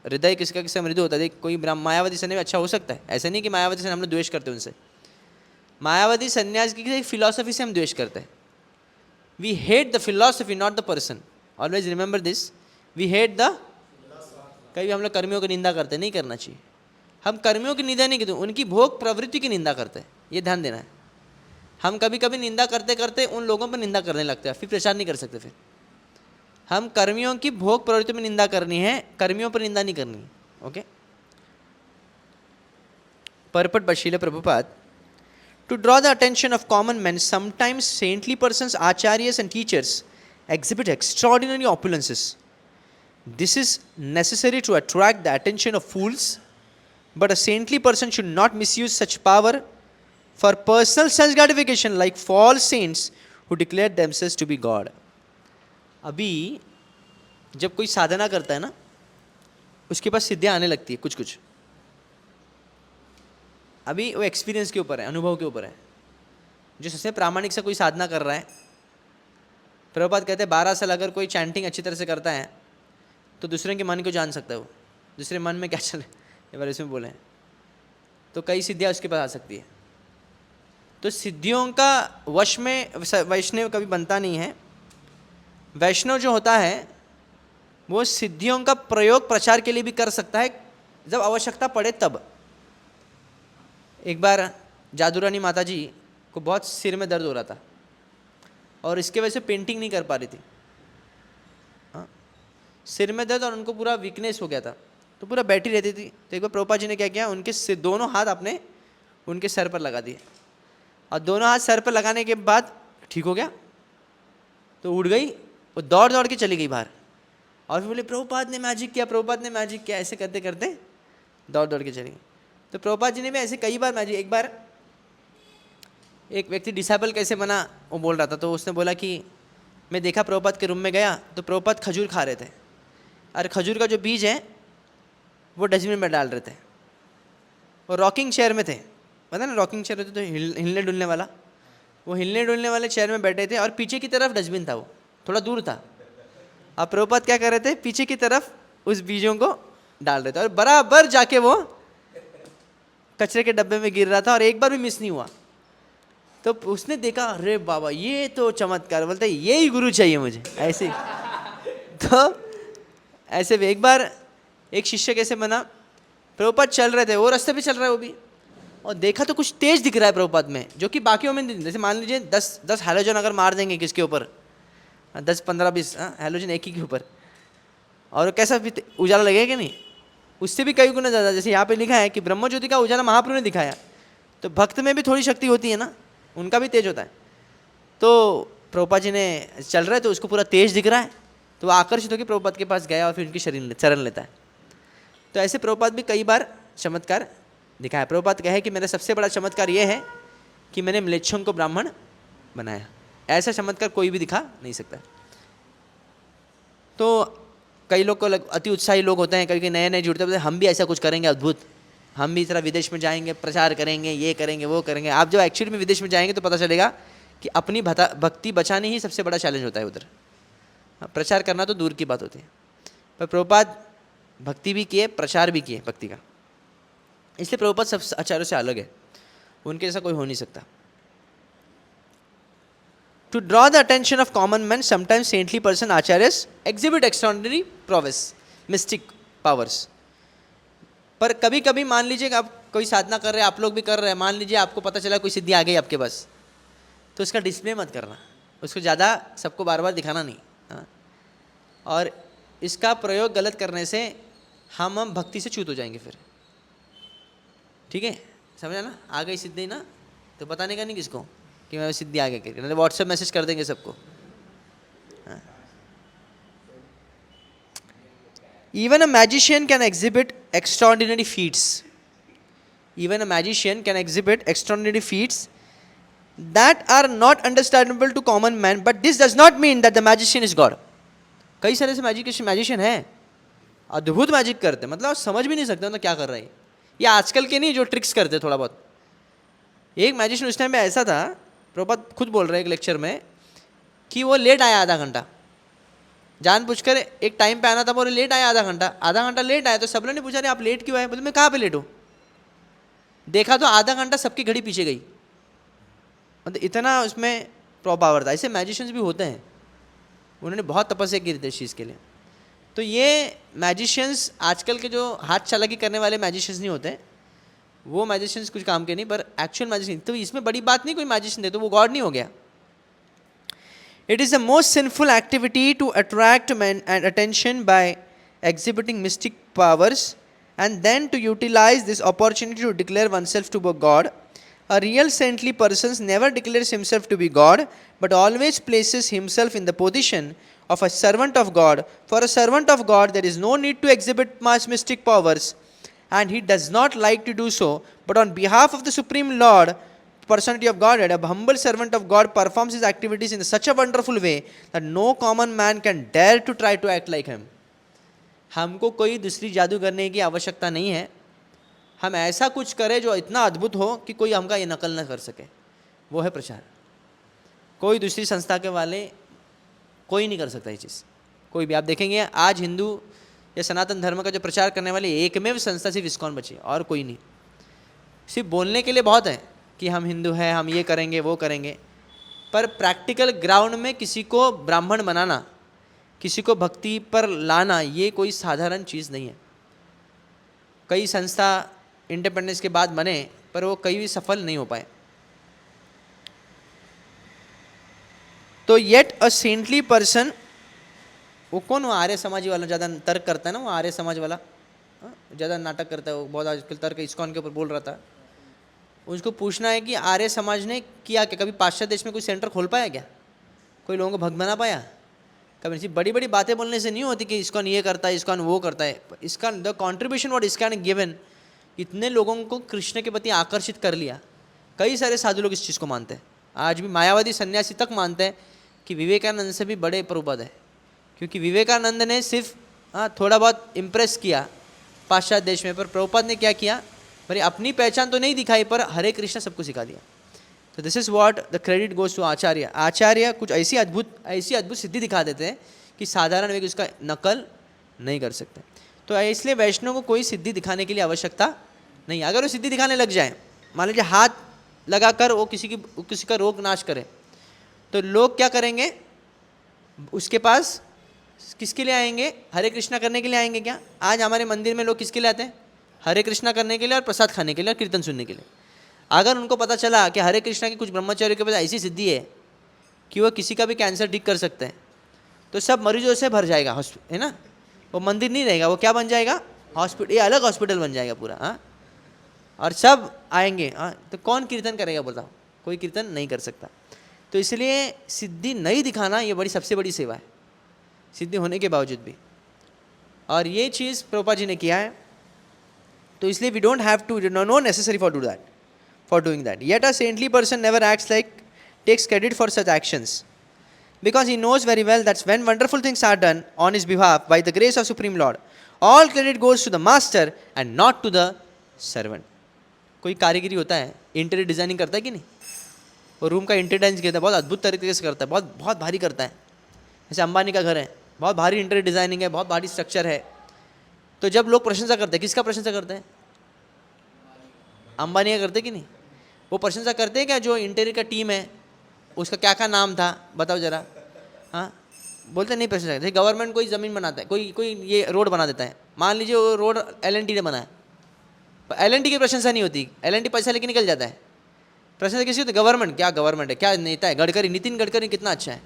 हृदय किसका किसका मृदु होता है। कोई मायावादी से नहीं अच्छा हो सकता है, ऐसा नहीं कि मायावादी से हम लोग द्वेष करते उनसे, मायावादी सन्यास की फिलॉसफी से हम द्वेष करते हैं. We hate the philosophy not the person. Always remember this. We hate the, कभी हम लोग कर्मियों की निंदा करते, नहीं करना चाहिए. हम कर्मियों की निंदा नहीं करते, उनकी भोग प्रवृत्ति की निंदा करते हैं. ये ध्यान देना है. हम कभी कभी निंदा करते करते उन लोगों पर निंदा करने लगते हैं, फिर प्रचार नहीं कर सकते. फिर हम कर्मियों की भोग प्रवृत्ति में निंदा करनी है, कर्मियों पर निंदा नहीं करनी. Okay. Purport by Srila Prabhupada. To draw the attention of common men, sometimes saintly persons, acharyas and teachers exhibit extraordinary opulences. This is necessary to attract the attention of fools, but a saintly person should not misuse such power for personal sense gratification like false saints who declare themselves to be God. अभी जब कोई साधना करता है ना, उसके पास सिद्धियाँ आने लगती है कुछ कुछ. अभी वो एक्सपीरियंस के ऊपर है, अनुभव के ऊपर है. जो सबसे प्रामाणिक से कोई साधना कर रहा है, प्रभुपाद कहते हैं 12 साल अगर कोई चैंटिंग अच्छी तरह से करता है तो दूसरे के मन को जान सकता है. वो दूसरे मन में क्या चल रहा है ये बार इसमें बोले, तो कई सिद्धियाँ उसके पास आ सकती है. तो सिद्धियों का वश में वैष्णव कभी बनता नहीं है. वैष्णव जो होता है वो सिद्धियों का प्रयोग प्रचार के लिए भी कर सकता है जब आवश्यकता पड़े तब. एक बार जादू रानी माता जी को बहुत सिर में दर्द हो रहा था और इसके वजह से पेंटिंग नहीं कर पा रही थी. सिर में दर्द और उनको पूरा वीकनेस हो गया था, तो पूरा बैठी रहती थी. तो एक बार प्रभुपाद जी ने क्या किया, उनके दोनों हाथ अपने उनके सर पर लगा दिए और दोनों हाथ सर पर लगाने के बाद ठीक हो गया. तो उठ गई, वो दौड़ दौड़ के चली गई बाहर और फिर बोले प्रभुपाद ने मैजिक किया, प्रभुपाद ने मैजिक किया. ऐसे करते करते दौड़ दौड़ के चली गई. तो प्रभुपाद जी ने भी ऐसे कई बार मैजिक. एक बार एक व्यक्ति डिसाइबल कैसे बना वो बोल रहा था, तो उसने बोला कि मैं देखा प्रभुपाद के रूम में गया तो प्रभुपाद खजूर खा रहे थे और खजूर का जो बीज है वो डस्टबिन में डाल रहे थे. वो रॉकिंग चेयर में थे, पता ना रॉकिंग चेयर होते तो हिलने डुलने वाला, वो हिलने डुलने वाले चेयर में बैठे थे और पीछे की तरफ डस्टबिन था, वो थोड़ा दूर था. अब प्रभुपाद क्या कर रहे थे, पीछे की तरफ उस बीजों को डाल रहे थे और बराबर जाके वो कचरे के डब्बे में गिर रहा था और एक बार भी मिस नहीं हुआ. तो उसने देखा, अरे बाबा ये तो चमत्कार, बोलते यही गुरु चाहिए मुझे ऐसे. तो ऐसे भी एक बार एक शिष्य कैसे बना, प्रभुपाद चल रहे थे, वो रास्ते पे चल रहा है वो भी, और देखा तो कुछ तेज दिख रहा है प्रभुपाद में जो कि बाकियों में नहीं. जैसे मान लीजिए 10 हैलोजन अगर मार देंगे किसके ऊपर, 10 15 20 हैलोजन एक ही के ऊपर, और कैसा भी उजाला लगेगा नहीं, उससे भी कई गुना ज़्यादा. जैसे यहाँ पे लिखा है कि ब्रह्म ज्योति का उजाला महाप्रभु ने दिखाया, तो भक्त में भी थोड़ी शक्ति होती है ना, उनका भी तेज होता है. तो प्रभुपाद जी ने चल रहे तो उसको पूरा तेज दिख रहा है, तो वो आकर्षित होकर प्रभुपाद के पास गया और फिर उनकी शरण लेता है. तो ऐसे प्रभुपाद भी कई बार चमत्कार दिखाया. प्रभुपाद कहे कि मेरा सबसे बड़ा चमत्कार ये है कि मैंने म्लेच्छों को ब्राह्मण बनाया. ऐसा चमत्कार कोई भी दिखा नहीं सकता. तो कई लोग को अति उत्साही लोग होते हैं, कभी नए नए जुड़ते हैं, हम भी ऐसा कुछ करेंगे अद्भुत, हम भी इस तरह विदेश में जाएंगे, प्रचार करेंगे, ये करेंगे वो करेंगे. आप जब एक्चुअली में विदेश में जाएंगे तो पता चलेगा कि अपनी भक्ति बचानी ही सबसे बड़ा चैलेंज होता है उधर. प्रचार करना तो दूर की बात होती है. पर प्रभुपाद भक्ति भी किए, प्रचार भी किए भक्ति का, इसलिए प्रभुपाद सब आचार्यों से अलग है, उनके जैसा कोई हो नहीं सकता. To draw the attention of common men, sometimes saintly person acharyas exhibit extraordinary prowess, mystic powers. पर कभी कभी मान लीजिए आप कोई साधना कर रहे हैं, आप लोग भी कर रहे हैं, मान लीजिए आपको पता चला कोई सिद्धि आ गई आपके पास, तो उसका डिस्प्ले मत करना, उसको ज़्यादा सबको बार बार दिखाना नहीं. हाँ, और इसका प्रयोग गलत करने से हम भक्ति से च्युत हो जाएंगे फिर. ठीक है, समझा ना. आ गई सिद्धि ना तो बताने का नहीं किसको कि मैं सिद्धि आगे करके, नहीं व्हाट्सएप मैसेज कर देंगे सबको. Even a magician can exhibit extraordinary feats. Even a magician can exhibit extraordinary feats that are not understandable to common man, but this does not mean that the magician is God. कई सारे ऐसे magician हैं, अद्भुत magic करते, मतलब समझ भी नहीं सकते मतलब क्या कर रहे हैं. ये आजकल के नहीं जो ट्रिक्स करते थोड़ा बहुत. एक मैजिशियन उस टाइम पे ऐसा था, प्रभुपाद खुद बोल रहे हैं एक लेक्चर में कि वो लेट आया आधा घंटा, जानबूझकर एक टाइम पे आना था, बोले लेट आया आधा घंटा लेट आया. तो सब लोगों ने पूछा अरे आप लेट क्यों आए, बोले मैं कहाँ पे लेट हूँ. देखा तो आधा घंटा सबकी घड़ी पीछे गई. मतलब इतना उसमें पावर था। ऐसे मैजिशियंस भी होते हैं, उन्होंने बहुत तपस्या की थी इस चीज़ के लिए। तो ये मैजिशियंस आजकल के जो हाथ चालाकी करने वाले मैजिशियंस नहीं होते, वो मैजिशियंस कुछ काम के नहीं, पर एक्चुअल मैजिशियन। तो इसमें बड़ी बात नहीं कोई मैजिशियन दे तो वो गॉड नहीं हो गया। It is the most sinful activity to attract men and attention by exhibiting mystic powers and then to utilize this opportunity to declare oneself to be God. A real saintly person never declares himself to be God, but always places himself in the position of a servant of God. For a servant of God, there is no need to exhibit much mystic powers, and he does not like to do so, but on behalf of the Supreme Lord, personality of Godhead, a humble servant of God performs his activities in such a wonderful way that no common man can dare to try to act like him. हमको कोई दूसरी जादू करने की आवश्यकता नहीं है, हम ऐसा कुछ करें जो इतना अद्भुत हो कि कोई हमका ये नकल न कर सके, वो है प्रचार। कोई दूसरी संस्था के वाले कोई नहीं कर सकता ये चीज़, कोई भी। आप देखेंगे आज हिंदू या सनातन धर्म का जो प्रचार करने वाली एकमेव संस्था सिर्फ इस्कॉन बची, और कोई नहीं। सिर्फ बोलने के लिए बहुत है कि हम हिंदू हैं, हम ये करेंगे वो करेंगे, पर प्रैक्टिकल ग्राउंड में किसी को ब्राह्मण बनाना, किसी को भक्ति पर लाना, ये कोई साधारण चीज़ नहीं है। कई संस्था इंडिपेंडेंस के बाद बने, पर वो कई भी सफल नहीं हो पाए। तो येट अ सेंटली पर्सन, वो कौन, वो आर्य समाजी वाला ज़्यादा तर्क करता है ना, वो आर्य समाज वाला ज़्यादा नाटक करता है, वो बहुत आजकल तर्क इस्कॉन के ऊपर बोल रहा था। उसको पूछना है कि आर्य समाज ने किया क्या, कभी पाश्चात्य देश में कोई सेंटर खोल पाया क्या, कोई लोगों को भक्त बना पाया? कभी ऐसी बड़ी बड़ी बातें बोलने से नहीं होती कि इस्कॉन ये करता है, इस्कॉन वो करता है। इसका the contribution what ISKCON given, इतने लोगों को कृष्ण के प्रति आकर्षित कर लिया। कई सारे साधु लोग इस चीज़ को मानते हैं, आज भी मायावादी सन्यासी तक मानते हैं कि विवेकानंद से भी बड़े प्रभुपद है, क्योंकि विवेकानंद ने सिर्फ थोड़ा बहुत इम्प्रेस किया पाश्चात्य देश में, पर प्रभुपद ने क्या किया, मेरी अपनी पहचान तो नहीं दिखाई, पर हरे कृष्ण सबको सिखा दिया। तो this is what the credit goes to acharya. आचार्य कुछ ऐसी अद्भुत सिद्धि दिखा देते हैं कि साधारण व्यक्ति उसका नकल नहीं कर सकते। तो इसलिए वैष्णव को कोई सिद्धि दिखाने के लिए आवश्यकता नहीं। अगर वो सिद्धि दिखाने लग जाए, मान लीजिए हाथ लगाकर वो किसी का रोग नाश करे, तो लोग क्या करेंगे, उसके पास किसके लिए आएंगे, हरे कृष्णा करने के लिए आएंगे क्या? आज हमारे मंदिर में लोग किसके लिए आते हैं, हरे कृष्णा करने के लिए और प्रसाद खाने के लिए और कीर्तन सुनने के लिए। अगर उनको पता चला कि हरे कृष्णा की कुछ ब्रह्मचार्य के पास ऐसी सिद्धि है कि वो किसी का भी कैंसर ठीक कर सकते हैं, तो सब मरीजों से भर जाएगा हॉस्पिटल, है ना। वो मंदिर नहीं रहेगा, वो क्या बन जाएगा, हॉस्पिटल, ये अलग हॉस्पिटल बन जाएगा पूरा। हाँ, और सब आएंगे। हाँ, तो कौन कीर्तन करेगा बताओ, कोई कीर्तन नहीं कर सकता। तो इसलिए सिद्धि नहीं दिखाना ये सबसे बड़ी सेवा है, सिद्धि होने के बावजूद भी। और ये चीज़ प्रभुपाद जी ने किया है, तो इसलिए we don't have to, no necessary for doing that. Yet a saintly person never takes credit for such actions, because he knows very well that when wonderful things are done on his behalf by the grace of Supreme Lord, all credit goes to the master and not to the servant. कोई कारीगरी होता है, interior designing करता है कि नहीं, वो room का इंटीरियर डिज़ाइन करता है, बहुत अद्भुत तरीके से करता है, बहुत बहुत भारी करता है। जैसे अंबानी का घर है, बहुत भारी इंटीरियर डिज़ाइनिंग है, बहुत भारी स्ट्रक्चर है। तो जब लोग प्रशंसा करते हैं, किसका प्रशंसा करते हैं, अंबानी का करते कि नहीं? वो प्रशंसा करते हैं क्या जो इंटीरियर का टीम है, उसका क्या क्या नाम था बताओ ज़रा? हाँ, बोलते नहीं प्रशंसा करते। गवर्नमेंट कोई ज़मीन बनाता है, कोई ये रोड बना देता है, मान लीजिए वो रोड L&T ने बनाया, L&T की प्रशंसा नहीं होती, L&T पैसा लेके निकल जाता है। प्रशंसा किसी होती, गवर्नमेंट, क्या गवर्नमेंट है, क्या नेता है, गडकरी, नितिन गडकरी कितना अच्छा है।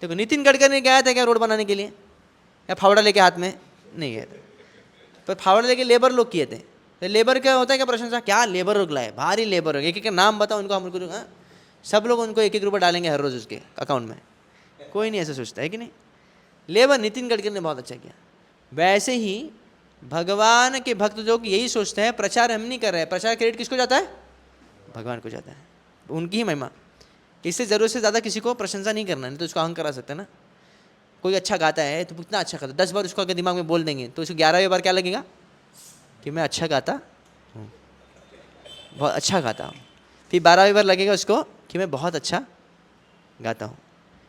देखो नितिन गडकरी गया था क्या रोड बनाने के लिए, या फावड़ा लेके हाथ में नहीं गया था, पर फावड़ा लेके लेबर लोग किए थे। तो लेबर क्या होता है, क्या प्रशंसा, क्या लेबर लोग लाए, भारी लेबर लोग, एक एक नाम बताओ उनको, हमको सब लोग उनको एक रुपये डालेंगे हर रोज़ उसके अकाउंट में, कोई नहीं ऐसा सोचता है कि नहीं। लेबर नितिन गडकरी ने बहुत अच्छा किया। वैसे ही भगवान के भक्त जो यही सोचते हैं, प्रचार हम नहीं कर रहे हैं, प्रचार क्रेडिट किसको जाता है, भगवान को जाता है, उनकी ही महिमा। इससे ज़रूरत से ज़्यादा किसी को प्रशंसा नहीं करना, नहीं तो उसको अहंकार करा सकते हैं ना। कोई अच्छा गाता है तो कितना अच्छा गाता है, 10 बार उसको अगर दिमाग में बोल देंगे तो उसको 11वें बार क्या लगेगा कि मैं अच्छा गाता हूँ, बहुत अच्छा गाता हूँ। फिर 12वें बार लगेगा उसको कि मैं बहुत अच्छा गाता हूँ।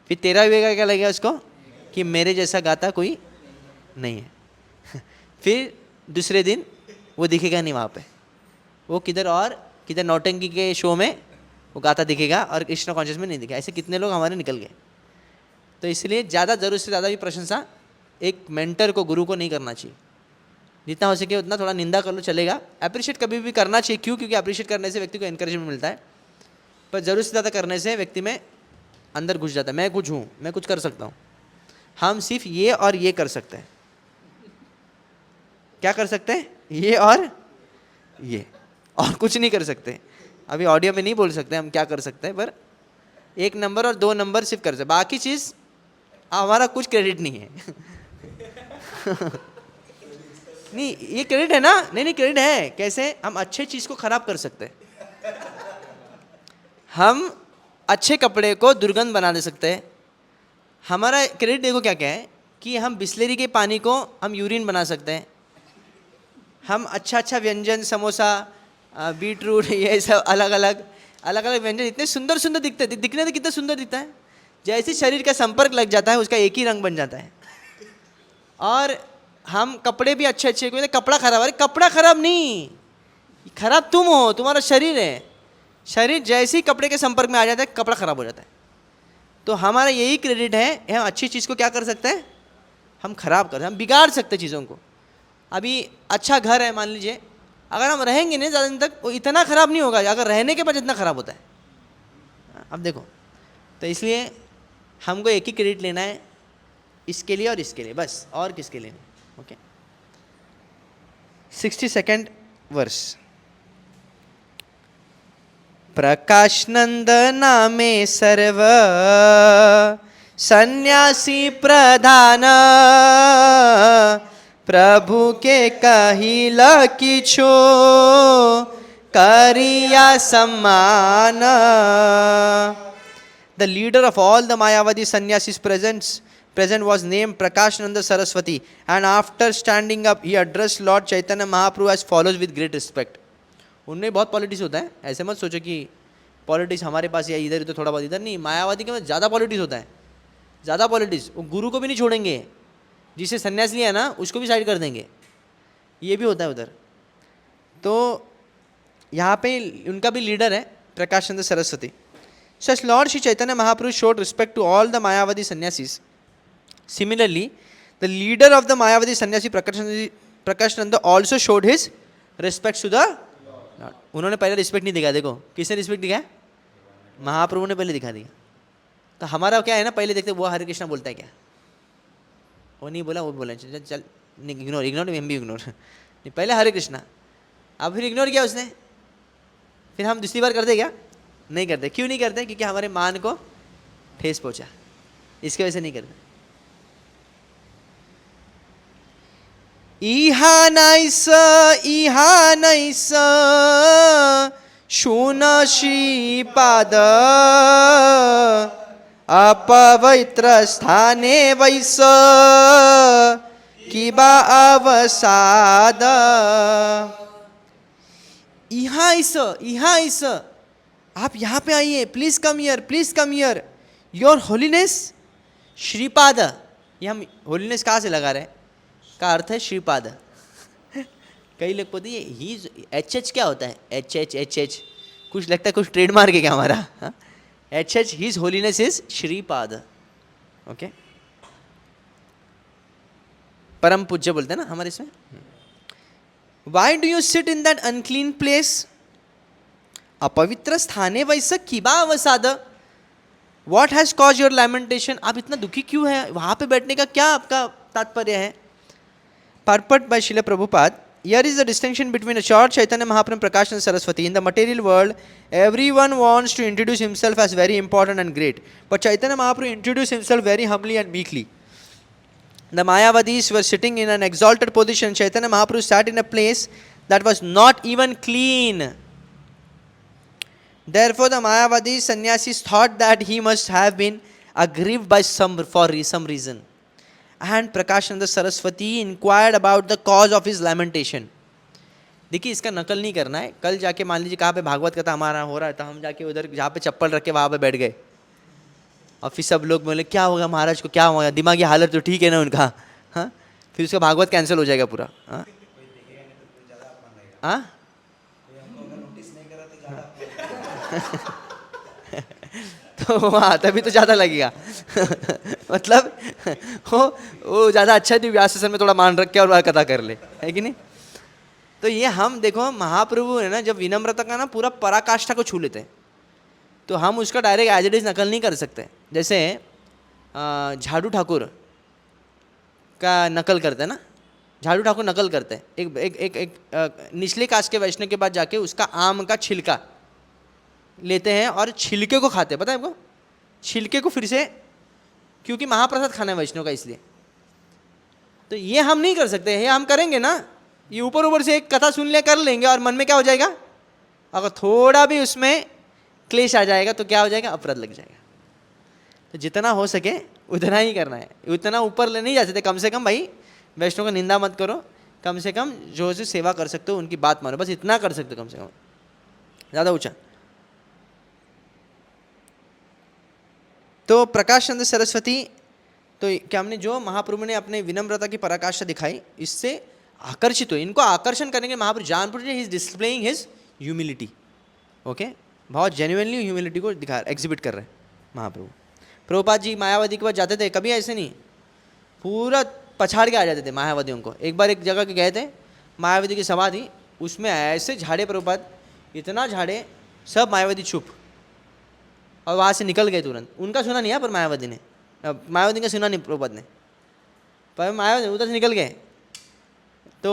फिर 13वें का क्या लगेगा उसको कि मेरे जैसा गाता कोई नहीं है। फिर दूसरे दिन वो दिखेगा नहीं वहाँ पे, वो किधर नौटंकी के शो में वो गाता दिखेगा और कृष्ण कॉन्शियस में नहीं दिखेगा। ऐसे कितने लोग हमारे निकल गए। तो इसलिए ज़्यादा ज़रूरत से ज़्यादा भी प्रशंसा एक मेंटर को, गुरु को नहीं करना चाहिए। जितना हो सके उतना थोड़ा निंदा कर लो, चलेगा। अप्रिशिएट कभी भी करना चाहिए। क्यों? क्योंकि अप्रिशिएट करने से व्यक्ति को एनकरेजमेंट मिलता है, पर ज़रूरत से ज़्यादा करने से व्यक्ति में अंदर घुस जाता है, मैं कुछ हूँ, मैं कुछ कर सकता हूँ। हम सिर्फ ये और ये कर सकते हैं। क्या कर सकते हैं? ये और ये, और कुछ नहीं कर सकते। अभी ऑडियो में नहीं बोल सकते हम क्या कर सकते हैं, पर 1 नंबर और 2 नंबर सिर्फ कर सकते, बाकी चीज़ हमारा कुछ क्रेडिट नहीं है। नहीं, ये क्रेडिट है ना? नहीं, क्रेडिट है। कैसे? हम अच्छे चीज़ को खराब कर सकते हैं। हम अच्छे कपड़े को दुर्गंध बना दे सकते हैं। हमारा क्रेडिट देखो क्या क्या है कि हम बिस्लेरी के पानी को हम यूरिन बना सकते हैं। हम अच्छा व्यंजन, समोसा, बीटरूट, ये सब अलग अलग व्यंजन इतने सुंदर सुंदर दिखते हैं। दिखने में कितना सुंदर दिखता है। जैसे शरीर का संपर्क लग जाता है उसका एक ही रंग बन जाता है। और हम कपड़े भी अच्छे कोई कपड़ा खराब, अरे कपड़ा खराब नहीं, खराब तुम हो, तुम्हारा शरीर है। शरीर जैसे ही कपड़े के संपर्क में आ जाता है कपड़ा खराब हो जाता है। तो हमारा यही क्रेडिट है, हम अच्छी चीज़ को क्या कर सकते हैं? हम खराब कर, हम बिगाड़ सकते चीज़ों को। अभी अच्छा घर है मान लीजिए, अगर हम रहेंगे नहीं ज़्यादा दिन तक, वो इतना ख़राब नहीं होगा अगर रहने के बाद जितना ख़राब होता है। अब देखो, तो इसलिए हमको एक ही क्रेडिट लेना है, इसके लिए और इसके लिए, बस, और किसके लिए नहीं। Okay, 62nd verse. प्रकाश नंद नामे सर्व सन्यासी प्रधान, प्रभु के कहिल किछो करिया सम्मान। The leader of all the Mayavadi sannyasis present was named Prakashananda Saraswati, and after standing up he addressed Lord Chaitanya Mahaprabhu as follows with great respect. उनमें बहुत पॉलिटिक्स होता है, ऐसे मत सोचो कि पॉलिटिक्स हमारे पास या इधर तो थोड़ा बहुत, इधर नहीं। मायावादी के में ज़्यादा पॉलिटिक्स होता है, ज़्यादा पॉलिटिक्स। वो गुरु को भी नहीं छोड़ेंगे, जिसे सन्यास लिया ना उसको भी साइड कर देंगे, ये भी होता है उधर। तो यहाँ पे उनका भी लीडर है Prakashanand Saraswati. Such Lord Shri Chaitanya Mahaprabhu showed respect to all the Mayavadi sannyasis. Similarly, the leader of the Mayavadi sannyasi Prakashananda also showed his respect to the Lord. उन्होंने पहले रिस्पेक्ट नहीं दिखाया। देखो किसने रिस्पेक्ट दिखाया? महाप्रभु ने पहले दिखा दिया। तो हमारा क्या है ना, पहले देखते वो हरे कृष्णा बोलता है क्या, वो नहीं बोला, वो बोला चल इग्नोर हम भी इग्नोर नहीं, पहले हरे कृष्णा, अब फिर इग्नोर किया उसने, फिर हम दूसरी बार करते क्या? नहीं करते। क्यों नहीं करते? क्योंकि हमारे मान को ठेस पहुंचा, इसके वजह से नहीं करते। इहा नैस शून श्रीपाद, अपवित्र स्थाने वैस किबा अवसाद। इहा इस आप यहाँ पे आइए, please come here, your holiness Shripad. ये हम होलीनेस कहाँ से लगा रहे हैं? का अर्थ है श्रीपाद। कई लोग बोलते हैं ही एच क्या होता है? एच कुछ लगता है कुछ ट्रेडमार्क है क्या हमारा? H his holiness is Shripad. Okay, परम पूज्य बोलते हैं ना हमारे इसमें। Why do you sit in that unclean place, अपवित्र स्थाने वैसा किबा अवसाद, वॉट हैज कॉज योर लैमेंटेशन। आप इतना दुखी क्यों है? वहां पे बैठने का क्या आपका तात्पर्य है? Purport by Srila Prabhupada. Here is the distinction between a short Chaitanya Mahaprabhu and Prakashananda Saraswati. In the material world, everyone wants to introduce himself as very important and great, but Chaitanya Mahaprabhu introduced himself very humbly and meekly. The Mayavadis were sitting in an exalted position. Chaitanya Mahaprabhu sat in a place that was not even clean. Therefore, the Mayavadi sannyasis thought that he must have been aggrieved by some reason. And Prakashananda Saraswati inquired about the cause of his lamentation. देखिए इसका नकल नहीं करना है। कल जाके मान लीजिए कहाँ पे भागवत कथा हमारा हो रहा है, तो हम जाके उधर जहाँ पे चप्पल रख के वहाँ पे बैठ गए, और फिर सब लोग बोले क्या होगा महाराज को, क्या होगा, दिमागी हालत तो ठीक है ना उनका, हाँ, फिर उसका भागवत कैंसिल हो जाएगा पूरा। हाँ हाँ तो वहाँ तभी तो ज़्यादा लगेगा मतलब वो ज़्यादा अच्छा है व्यास आसन में थोड़ा मान रख के और वह कथा कर ले, है कि नहीं। तो ये हम देखो महाप्रभु है ना, जब विनम्रता का ना पूरा पराकाष्ठा को छू लेते हैं, तो हम उसका डायरेक्ट एज इट इज नकल नहीं कर सकते। जैसे झाड़ू ठाकुर का नकल करते हैं ना, झाड़ू ठाकुर नकल करते हैं, एक निचले कास्ट के वैष्णव के पास जाके उसका आम का छिलका लेते हैं और छिलके को खाते हैं, पता है आपको, छिलके को फिर से, क्योंकि महाप्रसाद खाना है वैष्णव का इसलिए। तो ये हम नहीं कर सकते, ये हम करेंगे ना, ये ऊपर ऊपर से एक कथा सुन ले कर लेंगे और मन में क्या हो जाएगा, अगर थोड़ा भी उसमें क्लेश आ जाएगा तो क्या हो जाएगा, अपराध लग जाएगा। तो जितना हो सके उतना ही करना है, उतना ऊपर ले नहीं जा सकते। कम से कम भाई वैष्णव का निंदा मत करो, कम से कम जो से सेवा कर सकते हो उनकी बात मानो, बस इतना कर सकते हो कम से कम, ज़्यादा ऊँचा। तो प्रकाश चंद्र सरस्वती, तो क्या हमने जो महाप्रभु ने अपने विनम्रता की पराकाष्ठा दिखाई, इससे आकर्षित हो, इनको आकर्षण करने के महाप्रभु जानपुर he is displaying his humility. Okay, बहुत जेन्युइनली ह्यूमिलिटी को दिखा एग्जिबिट कर रहे हैं महाप्रभु। प्रभुपाद जी मायावती के पास जाते थे, कभी ऐसे नहीं पूरा पछाड़ के आ जाते थे मायावतियों को। एक बार एक जगह के गए थे, मायावती की सभा थी, उसमें ऐसे झाड़े प्रभुपाद, इतना झाड़े, सब मायावती चुप, और वहाँ से निकल गए तुरंत। उनका सुना नहीं है, पर मायावती ने, मायावती का सुना नहीं प्रभुपाद ने, पर मायावती उधर से निकल गए। तो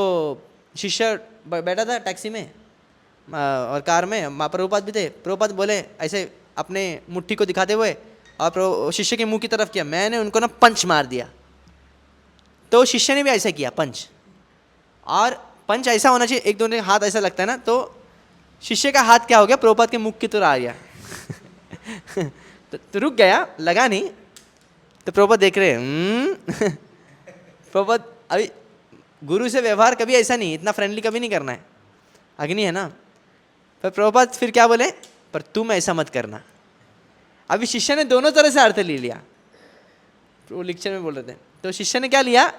शिष्य बैठा था टैक्सी में और कार में, प्रभुपाद भी थे। प्रभुपाद बोले ऐसे अपने मुट्ठी को दिखाते हुए और शिष्य के मुंह की तरफ किया, मैंने उनको ना पंच मार दिया। तो शिष्य ने भी ऐसा किया पंच, और पंच ऐसा होना चाहिए, एक दोनों हाथ ऐसा लगता है ना, तो शिष्य का हाथ क्या हो गया, प्रभुपाद के मुख की तरह आ गया तो रुक गया, लगा नहीं। तो प्रभुपाद देख रहे हैं प्रभुपाद, अभी गुरु से व्यवहार कभी ऐसा नहीं, इतना फ्रेंडली कभी नहीं करना है, अग्नि है ना। पर प्रभुपाद फिर क्या बोले, पर तुम ऐसा मत करना। अभी शिष्य ने दोनों तरह से अर्थ ले लिया, वो लेक्चर में बोल रहे थे। तो शिष्य ने क्या लिया,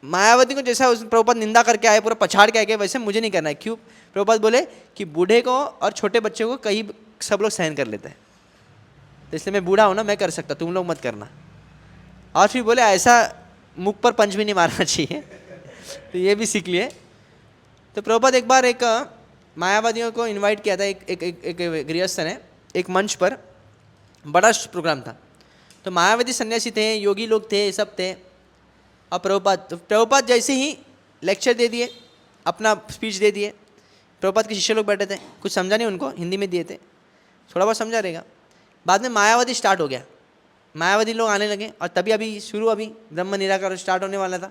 मायावती को जैसा उस प्रभुपाद निंदा करके आए, पूरा पछाड़ के आए, वैसे मुझे नहीं करना है। क्यों, प्रभुपाद बोले कि बूढ़े को और छोटे बच्चे को कहीं सब लोग सहन कर लेते हैं, तो इसलिए मैं बूढ़ा हूँ ना, मैं कर सकता, तुम लोग मत करना। और फिर बोले ऐसा मुख पर पंच भी नहीं मारना चाहिए तो ये भी सीख लिए। तो प्रभुपाद एक बार एक मायावादियों को इनवाइट किया था, एक गृहस्थ ने, एक मंच पर बड़ा प्रोग्राम था। तो मायावादी सन्यासी थे, योगी लोग थे, सब थे। और प्रभुपाद जैसे ही लेक्चर दे दिए, अपना स्पीच दे दिए, प्रभुपाद के शिष्य लोग बैठे थे, कुछ समझा नहीं उनको, हिंदी में दिए थे, थोड़ा बहुत समझा रहेगा। बाद में मायावादी स्टार्ट हो गया, मायावादी लोग आने लगे, और तभी अभी शुरू, अभी ब्रह्म निराकार स्टार्ट होने वाला था।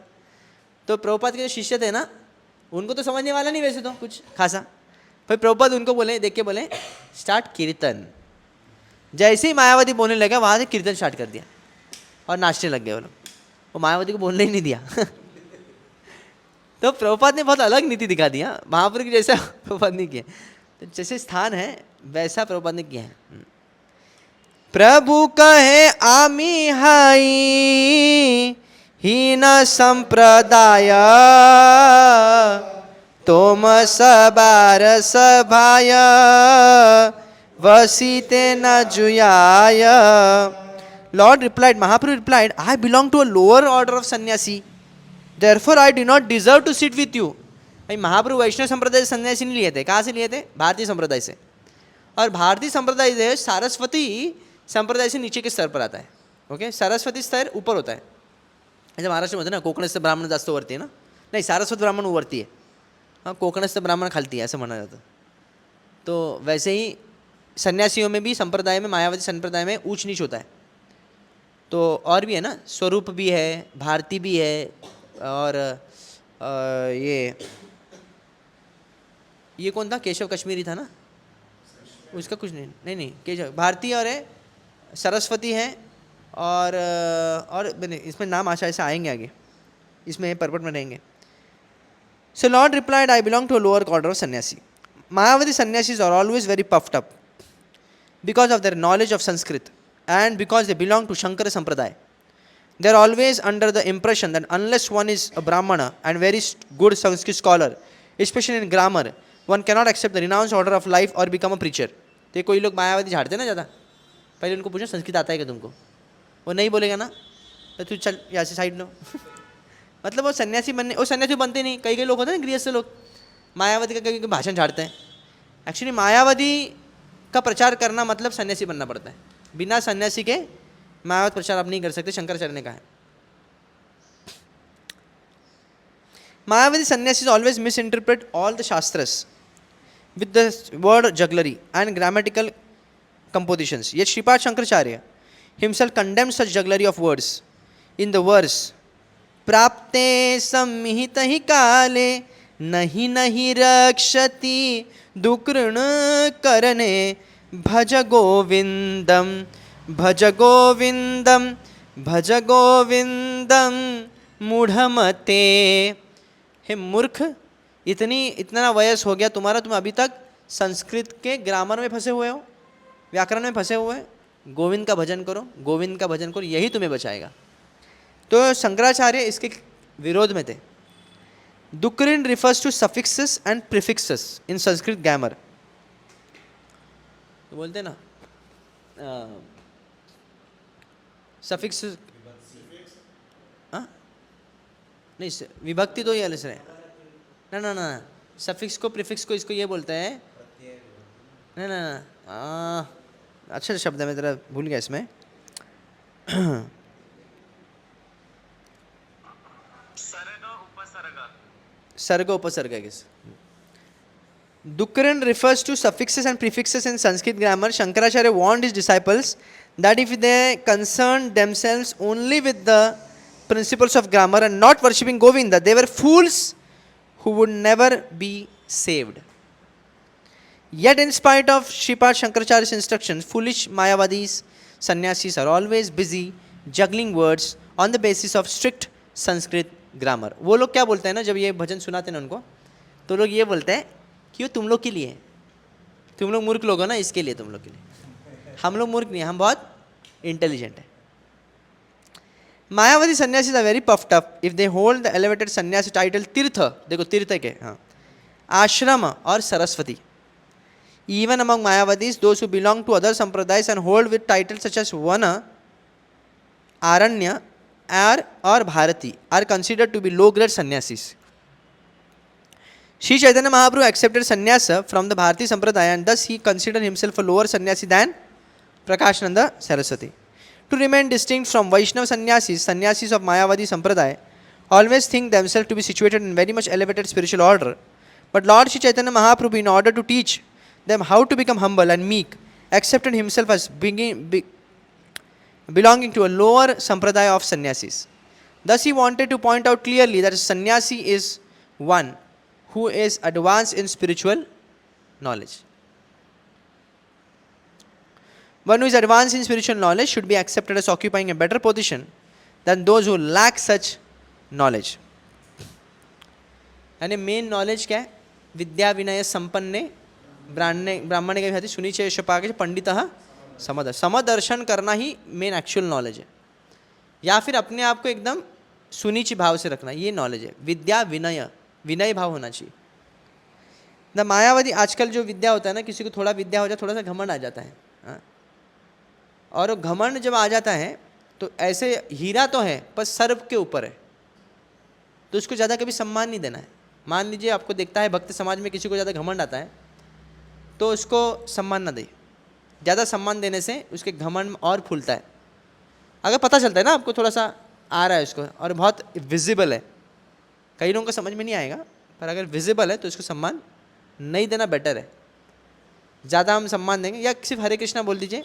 तो प्रभुपाद के जो शिष्य थे ना, उनको तो समझने वाला नहीं वैसे तो कुछ खासा। फिर प्रभुपाद उनको बोले, देख के बोले स्टार्ट कीर्तन। जैसे ही मायावती बोलने लगा, वहाँ से कीर्तन स्टार्ट कर दिया और नाचने लग गए वो लोग, वो मायावती को बोलने ही नहीं दिया तो प्रभुपाद ने बहुत अलग नीति दिखा दिया, महापुरुष की जैसा प्रभुपाद ने किया। तो जैसे स्थान है वैसा प्रभुपाद ने किया है। प्रभु कहे आमी हाई हीन संप्रदाय, तोम सबार सभाय वसीते न जुयाय। Lord replied, Mahaprabhu replied, I belong to a lower order of sannyasi, therefore I do not deserve to sit with you. भाई महाप्रभु वैष्णव संप्रदाय से सन्यासी नहीं लिए थे, कहाँ से लिए थे, भारतीय संप्रदाय से। और भारतीय संप्रदाय से सरस्वती संप्रदाय से नीचे के स्तर पर आता है। ओके, सरस्वती स्तर ऊपर होता है, ऐसे महाराष्ट्र में होता है ना, कोकणस्थ ब्राह्मण जास्त वरती है ना, नहीं सारस्वत ब्राह्मण वरती है, हाँ कोकणस्थ ब्राह्मण खालती है, ऐसा माना जाता है। तो वैसे ही सन्यासियों में भी, संप्रदाय में, मायावती संप्रदाय में ऊंच नीच होता है। तो और भी है ना, स्वरूप भी है, भारती भी है, और ये कौन था, केशव कश्मीरी था ना, उसका कुछ नहीं केशव भारती, और है सरस्वती है, और इसमें नाम आशा ऐसे आएंगे आगे, इसमें परपट में रहेंगे। So lord replied, I belong to a lower order of sannyasi. Mayavadi sannyasis are always very puffed up because of their knowledge of Sanskrit and because they belong to Shankara Sampradaya. They are always under the impression that unless one is a Brahmana and very good Sanskrit scholar, especially in grammar, one cannot accept the renounced order of life or become a preacher. तो कोई लोग मायावादी झाड़ते ना ज़्यादा, पहले उनको पूछो संस्कृत आता है क्या तुमको, वो नहीं बोलेगा ना तो तू चल यहाँ से साइड लो। मतलब वो सन्यासी बनने, वो सन्यासी बनते नहीं, कई कई लोग होते हैं ना गृहस्थ लोग, मायावती का कभी कभी भाषण झाड़ते हैं। एक्चुअली मायावती का प्रचार करना मतलब सन्यासी बनना पड़ता है, बिना सन्यासी के मायावत प्रचार आप नहीं कर सकते, शंकराचार्य ने कहा है। Mayavadi sannyasis always misinterpret all the shastras with the word jugglery and grammatical compositions. Yet Shripad Shankaracharya himself condemns such jugglery of words in the verse Prapte samhita hi kale nahi nahi rakshati dukrana karane bhaja govindam bhaja govindam bhaja govindam mudhamate। हे मूर्ख, इतना वयस हो गया तुम्हारा, तुम अभी तक संस्कृत के ग्रामर में फंसे हुए हो, व्याकरण में फंसे हुए हो। गोविंद का भजन करो, गोविंद का भजन करो, यही तुम्हें बचाएगा। तो शंकराचार्य इसके विरोध में थे। दुक्रिन refers to suffixes and prefixes in Sanskrit grammar. तो बोलते ना सफिक्स, नहीं विभक्ति तो ये अलग है ना ना ना, सफिक्स को प्रीफिक्स को इसको ये बोलते हैं ना ना ना, अच्छा शब्द है, मैं जरा भूल गया इसमें। सर्ग उपसर्ग किस। Dukran refers to suffixes and prefixes in Sanskrit grammar. Shankaracharya warned his disciples that if they concerned themselves only with the principles of grammar and not worshipping Govinda, they were fools who would never be saved. Yet in spite of Shripad Shankaracharya's instructions, foolish Mayavadis, sannyasis are always busy juggling words on the basis of strict Sanskrit grammar. वो लोग क्या बोलते हैं ना, जब ये भजन सुनाते हैं ना उनको, तो लोग ये बोलते हैं कि वो तुम लोग के लिए है, तुम लोग मूर्ख लोग हो ना, इसके लिए तुम लोग के लिए। हम लोग मूर्ख नहीं, हम बहुत इंटेलिजेंट है। Mayavadi sannyasis are very puffed up if they hold the elevated sannyasi title Tirtha, देखो तीर्थ के, हाँ, आश्रम और Saraswati. Even among Mayavadis, those who belong to other sampradayas and hold with titles such as Vana, Aranya, or Bharati are considered to be low-grade sannyasis. Sri Chaitanya Mahaprabhu accepted sannyasa from the Bharati sampradaya and thus he considered himself a lower sannyasi than Prakashananda Saraswati. To remain distinct from Vaishnava sannyasis of Mayavadi sampradaya always think themselves to be situated in very much elevated spiritual order. But Lord Sri Chaitanya Mahaprabhu, in order to teach them how to become humble and meek, accepted himself as belonging to a lower sampradaya of sannyasis. Thus he wanted to point out clearly that a sannyasi is one who is advanced in spiritual knowledge. One who is advanced in spiritual knowledge should be accepted as occupying a better position than those who lack such knowledge. यानी main knowledge क्या है? विद्या विनय संपन्ने ब्राह्मण के भांति सुनिचय शपाके पंडितः समदर्शन करना ही main actual knowledge है, या फिर अपने आप को एकदम सुनीची भाव से रखना, ये नॉलेज है। विद्या विनय भाव होना चाहिए। द मायावती, आजकल जो विद्या होता है ना, किसी को थोड़ा विद्या हो जाए, थोड़ा सा घमंड आ जाता है, हाँ? और वो घमंड जब आ जाता है तो ऐसे हीरा तो है पर सर्प के ऊपर है, तो उसको ज़्यादा कभी सम्मान नहीं देना है। मान लीजिए आपको देखता है भक्त समाज में किसी को ज़्यादा घमंड आता है तो उसको सम्मान ना दे, ज़्यादा सम्मान देने से उसके घमंड और फूलता है। अगर पता चलता है ना आपको थोड़ा सा आ रहा है उसको और बहुत विजिबल है, कई लोगों को समझ में नहीं आएगा, पर अगर विजिबल है तो उसको सम्मान नहीं देना बेटर है। ज़्यादा हम सम्मान देंगे, या सिर्फ हरे कृष्णा बोल दीजिए,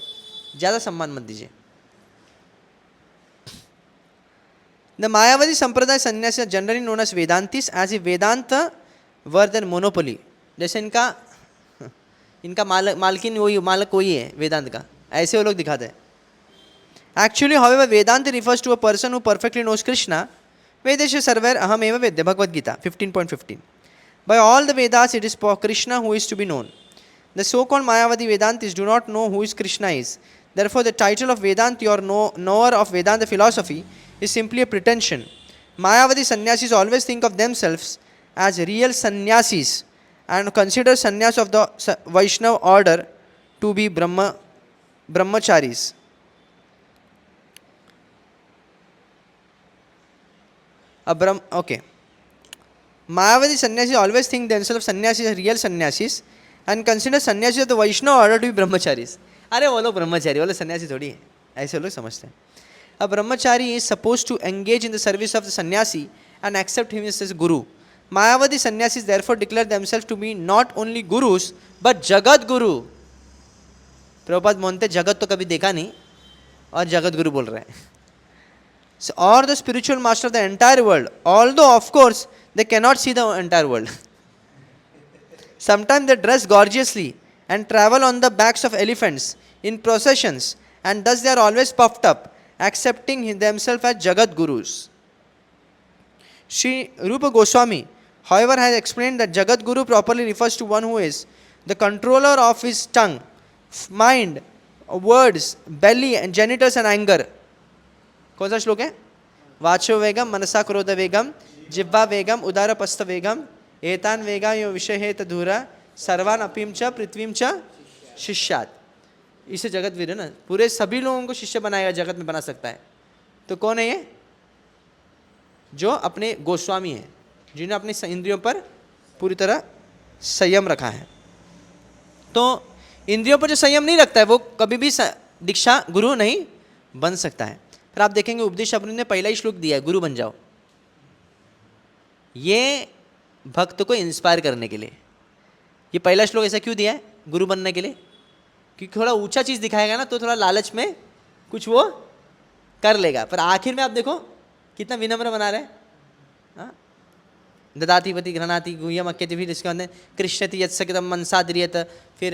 ज़्यादा सम्मान मत दीजिए। The Mayavadi sampradaya sannyasi generally known as Vedantists, as a Vedanta were their monopoly. जैसे इनका मालकिन वही, मालक वही है वेदांत का, ऐसे वो लोग दिखाते हैं। Actually however Vedanta refers to a person who perfectly knows Krishna. वेदेश सर्वैर अहम एव वेद्य, Bhagavad Gita 15.15। By all the Vedas it is Krishna who is to be known. The so called Mayavadi Vedantists do not know who is Krishna is. Therefore, the title of Vedanti or knower of Vedanta philosophy is simply a pretension. Mayavadi sannyasis always think of themselves as real sannyasis and consider sannyas of the Vaishnava order to be Brahma brahmacharis. Okay. Mayavadi sannyasis always think themselves sannyasis are real sannyasis and consider sannyasis of the Vaishnava order to be brahmacharis. अरे वो लोग ब्रह्मचारी, वो लोग सन्यासी थोड़ी है, ऐसे लोग समझते हैं. A brahmachari is supposed to engage in the service of the sannyasi and accept him as guru. Mayavadi sannyasis therefore declare themselves to be not only gurus but jagat guru. Prabhupada मोहनते जगत तो कभी देखा नहीं और जगत गुरु बोल रहे हैं. So, or the spiritual master of the entire world, although of course they cannot see the entire world. Sometimes they dress gorgeously and travel on the backs of elephants in processions, and thus they are always puffed up, accepting themselves as Jagat Gurus. Sri Rupa Goswami, however, has explained that Jagat Guru properly refers to one who is the controller of his tongue, mind, words, belly, and genitals and anger. कौन सा श्लोक है? वाचो वेगम मनसा क्रोध वेगम जिह्वा वेगम उदारपस्थ वेगम एतान वेगा यो विषय हेत धूरा सर्वान अपीम च पृथ्वीम च शिष्यात. इसे जगत वीर है ना, पूरे सभी लोगों को शिष्य बनाएगा, जगत में बना सकता है. तो कौन है ये? जो अपने गोस्वामी हैं, जिन्होंने अपने इंद्रियों पर पूरी तरह संयम रखा है. तो इंद्रियों पर जो संयम नहीं रखता है वो कभी भी दीक्षा गुरु नहीं बन सकता है. फिर आप देखेंगे उपदेश अपने ने पहला ही श्लोक दिया है, गुरु बन जाओ. ये भक्त को इंस्पायर करने के लिए ये पहला श्लोक ऐसा क्यों दिया है? गुरु बनने के लिए, क्योंकि थोड़ा ऊंचा चीज़ दिखाएगा ना तो थोड़ा लालच में कुछ वो कर लेगा. पर आखिर में आप देखो कितना विनम्र बना रहे हैं. ददातिपति घृणाति गुह्यम अक्यति, फिर इसके अंदर कृष्णति यत् सकितम मनसाद्रियत, फिर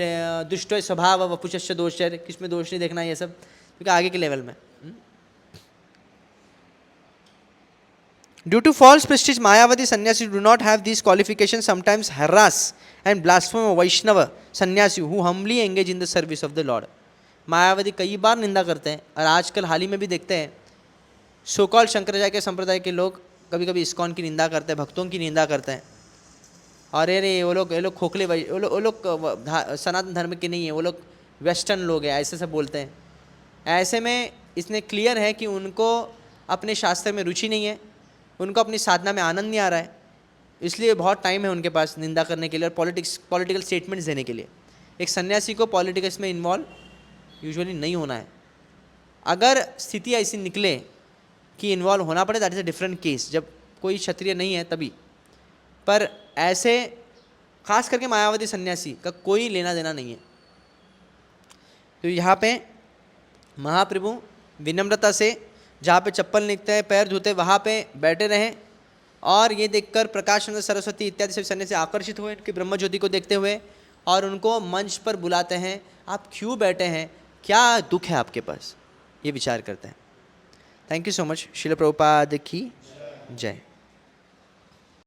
दुष्टो स्वभाव वपुषस्य दोष, किसमें दोष नहीं देखना, ये सब क्योंकि आगे के लेवल में. Due to false prestige, Mayavadi sannyasis do not have these qualifications, sometimes harass and blaspheme a Vaishnava sannyasi who humbly engage in the service of the Lord. Mayawati कई बार निंदा करते हैं, और आजकल हाल ही में भी देखते हैं सो कॉल्ड शंकराचार्य के संप्रदाय के लोग कभी कभी इस्कॉन की निंदा करते हैं, भक्तों की निंदा करते हैं. और अरे वो लोग खोखले, वो लोग सनातन धर्म के नहीं है, वो लोग वेस्टर्न लोग हैं, ऐसे सब बोलते हैं. ऐसे में इसने क्लियर है कि उनको अपने शास्त्र में रुचि नहीं है, उनको अपनी साधना में आनंद नहीं आ रहा है, इसलिए बहुत टाइम है उनके पास निंदा करने के लिए और पॉलिटिकल स्टेटमेंट्स देने के लिए. एक सन्यासी को पॉलिटिक्स में इन्वॉल्व यूजुअली नहीं होना है. अगर स्थिति ऐसी निकले कि इन्वॉल्व होना पड़े, that is a different case, जब कोई क्षत्रिय नहीं है तभी. पर ऐसे खास करके मायावती सन्यासी का कोई लेना देना नहीं है. तो यहाँ पे महाप्रभु विनम्रता से, जहाँ पे चप्पल निकलते हैं पैर धोते वहाँ पे बैठे रहें, और ये देखकर प्रकाशानंद सरस्वती इत्यादि सभी सन्यासी आकर्षित हुए उनकी ब्रह्म ज्योति को देखते हुए, और उनको मंच पर बुलाते हैं. आप क्यों बैठे हैं, क्या दुख है आपके पास, ये विचार करते हैं. Thank you so much. Srila Prabhupada की जय.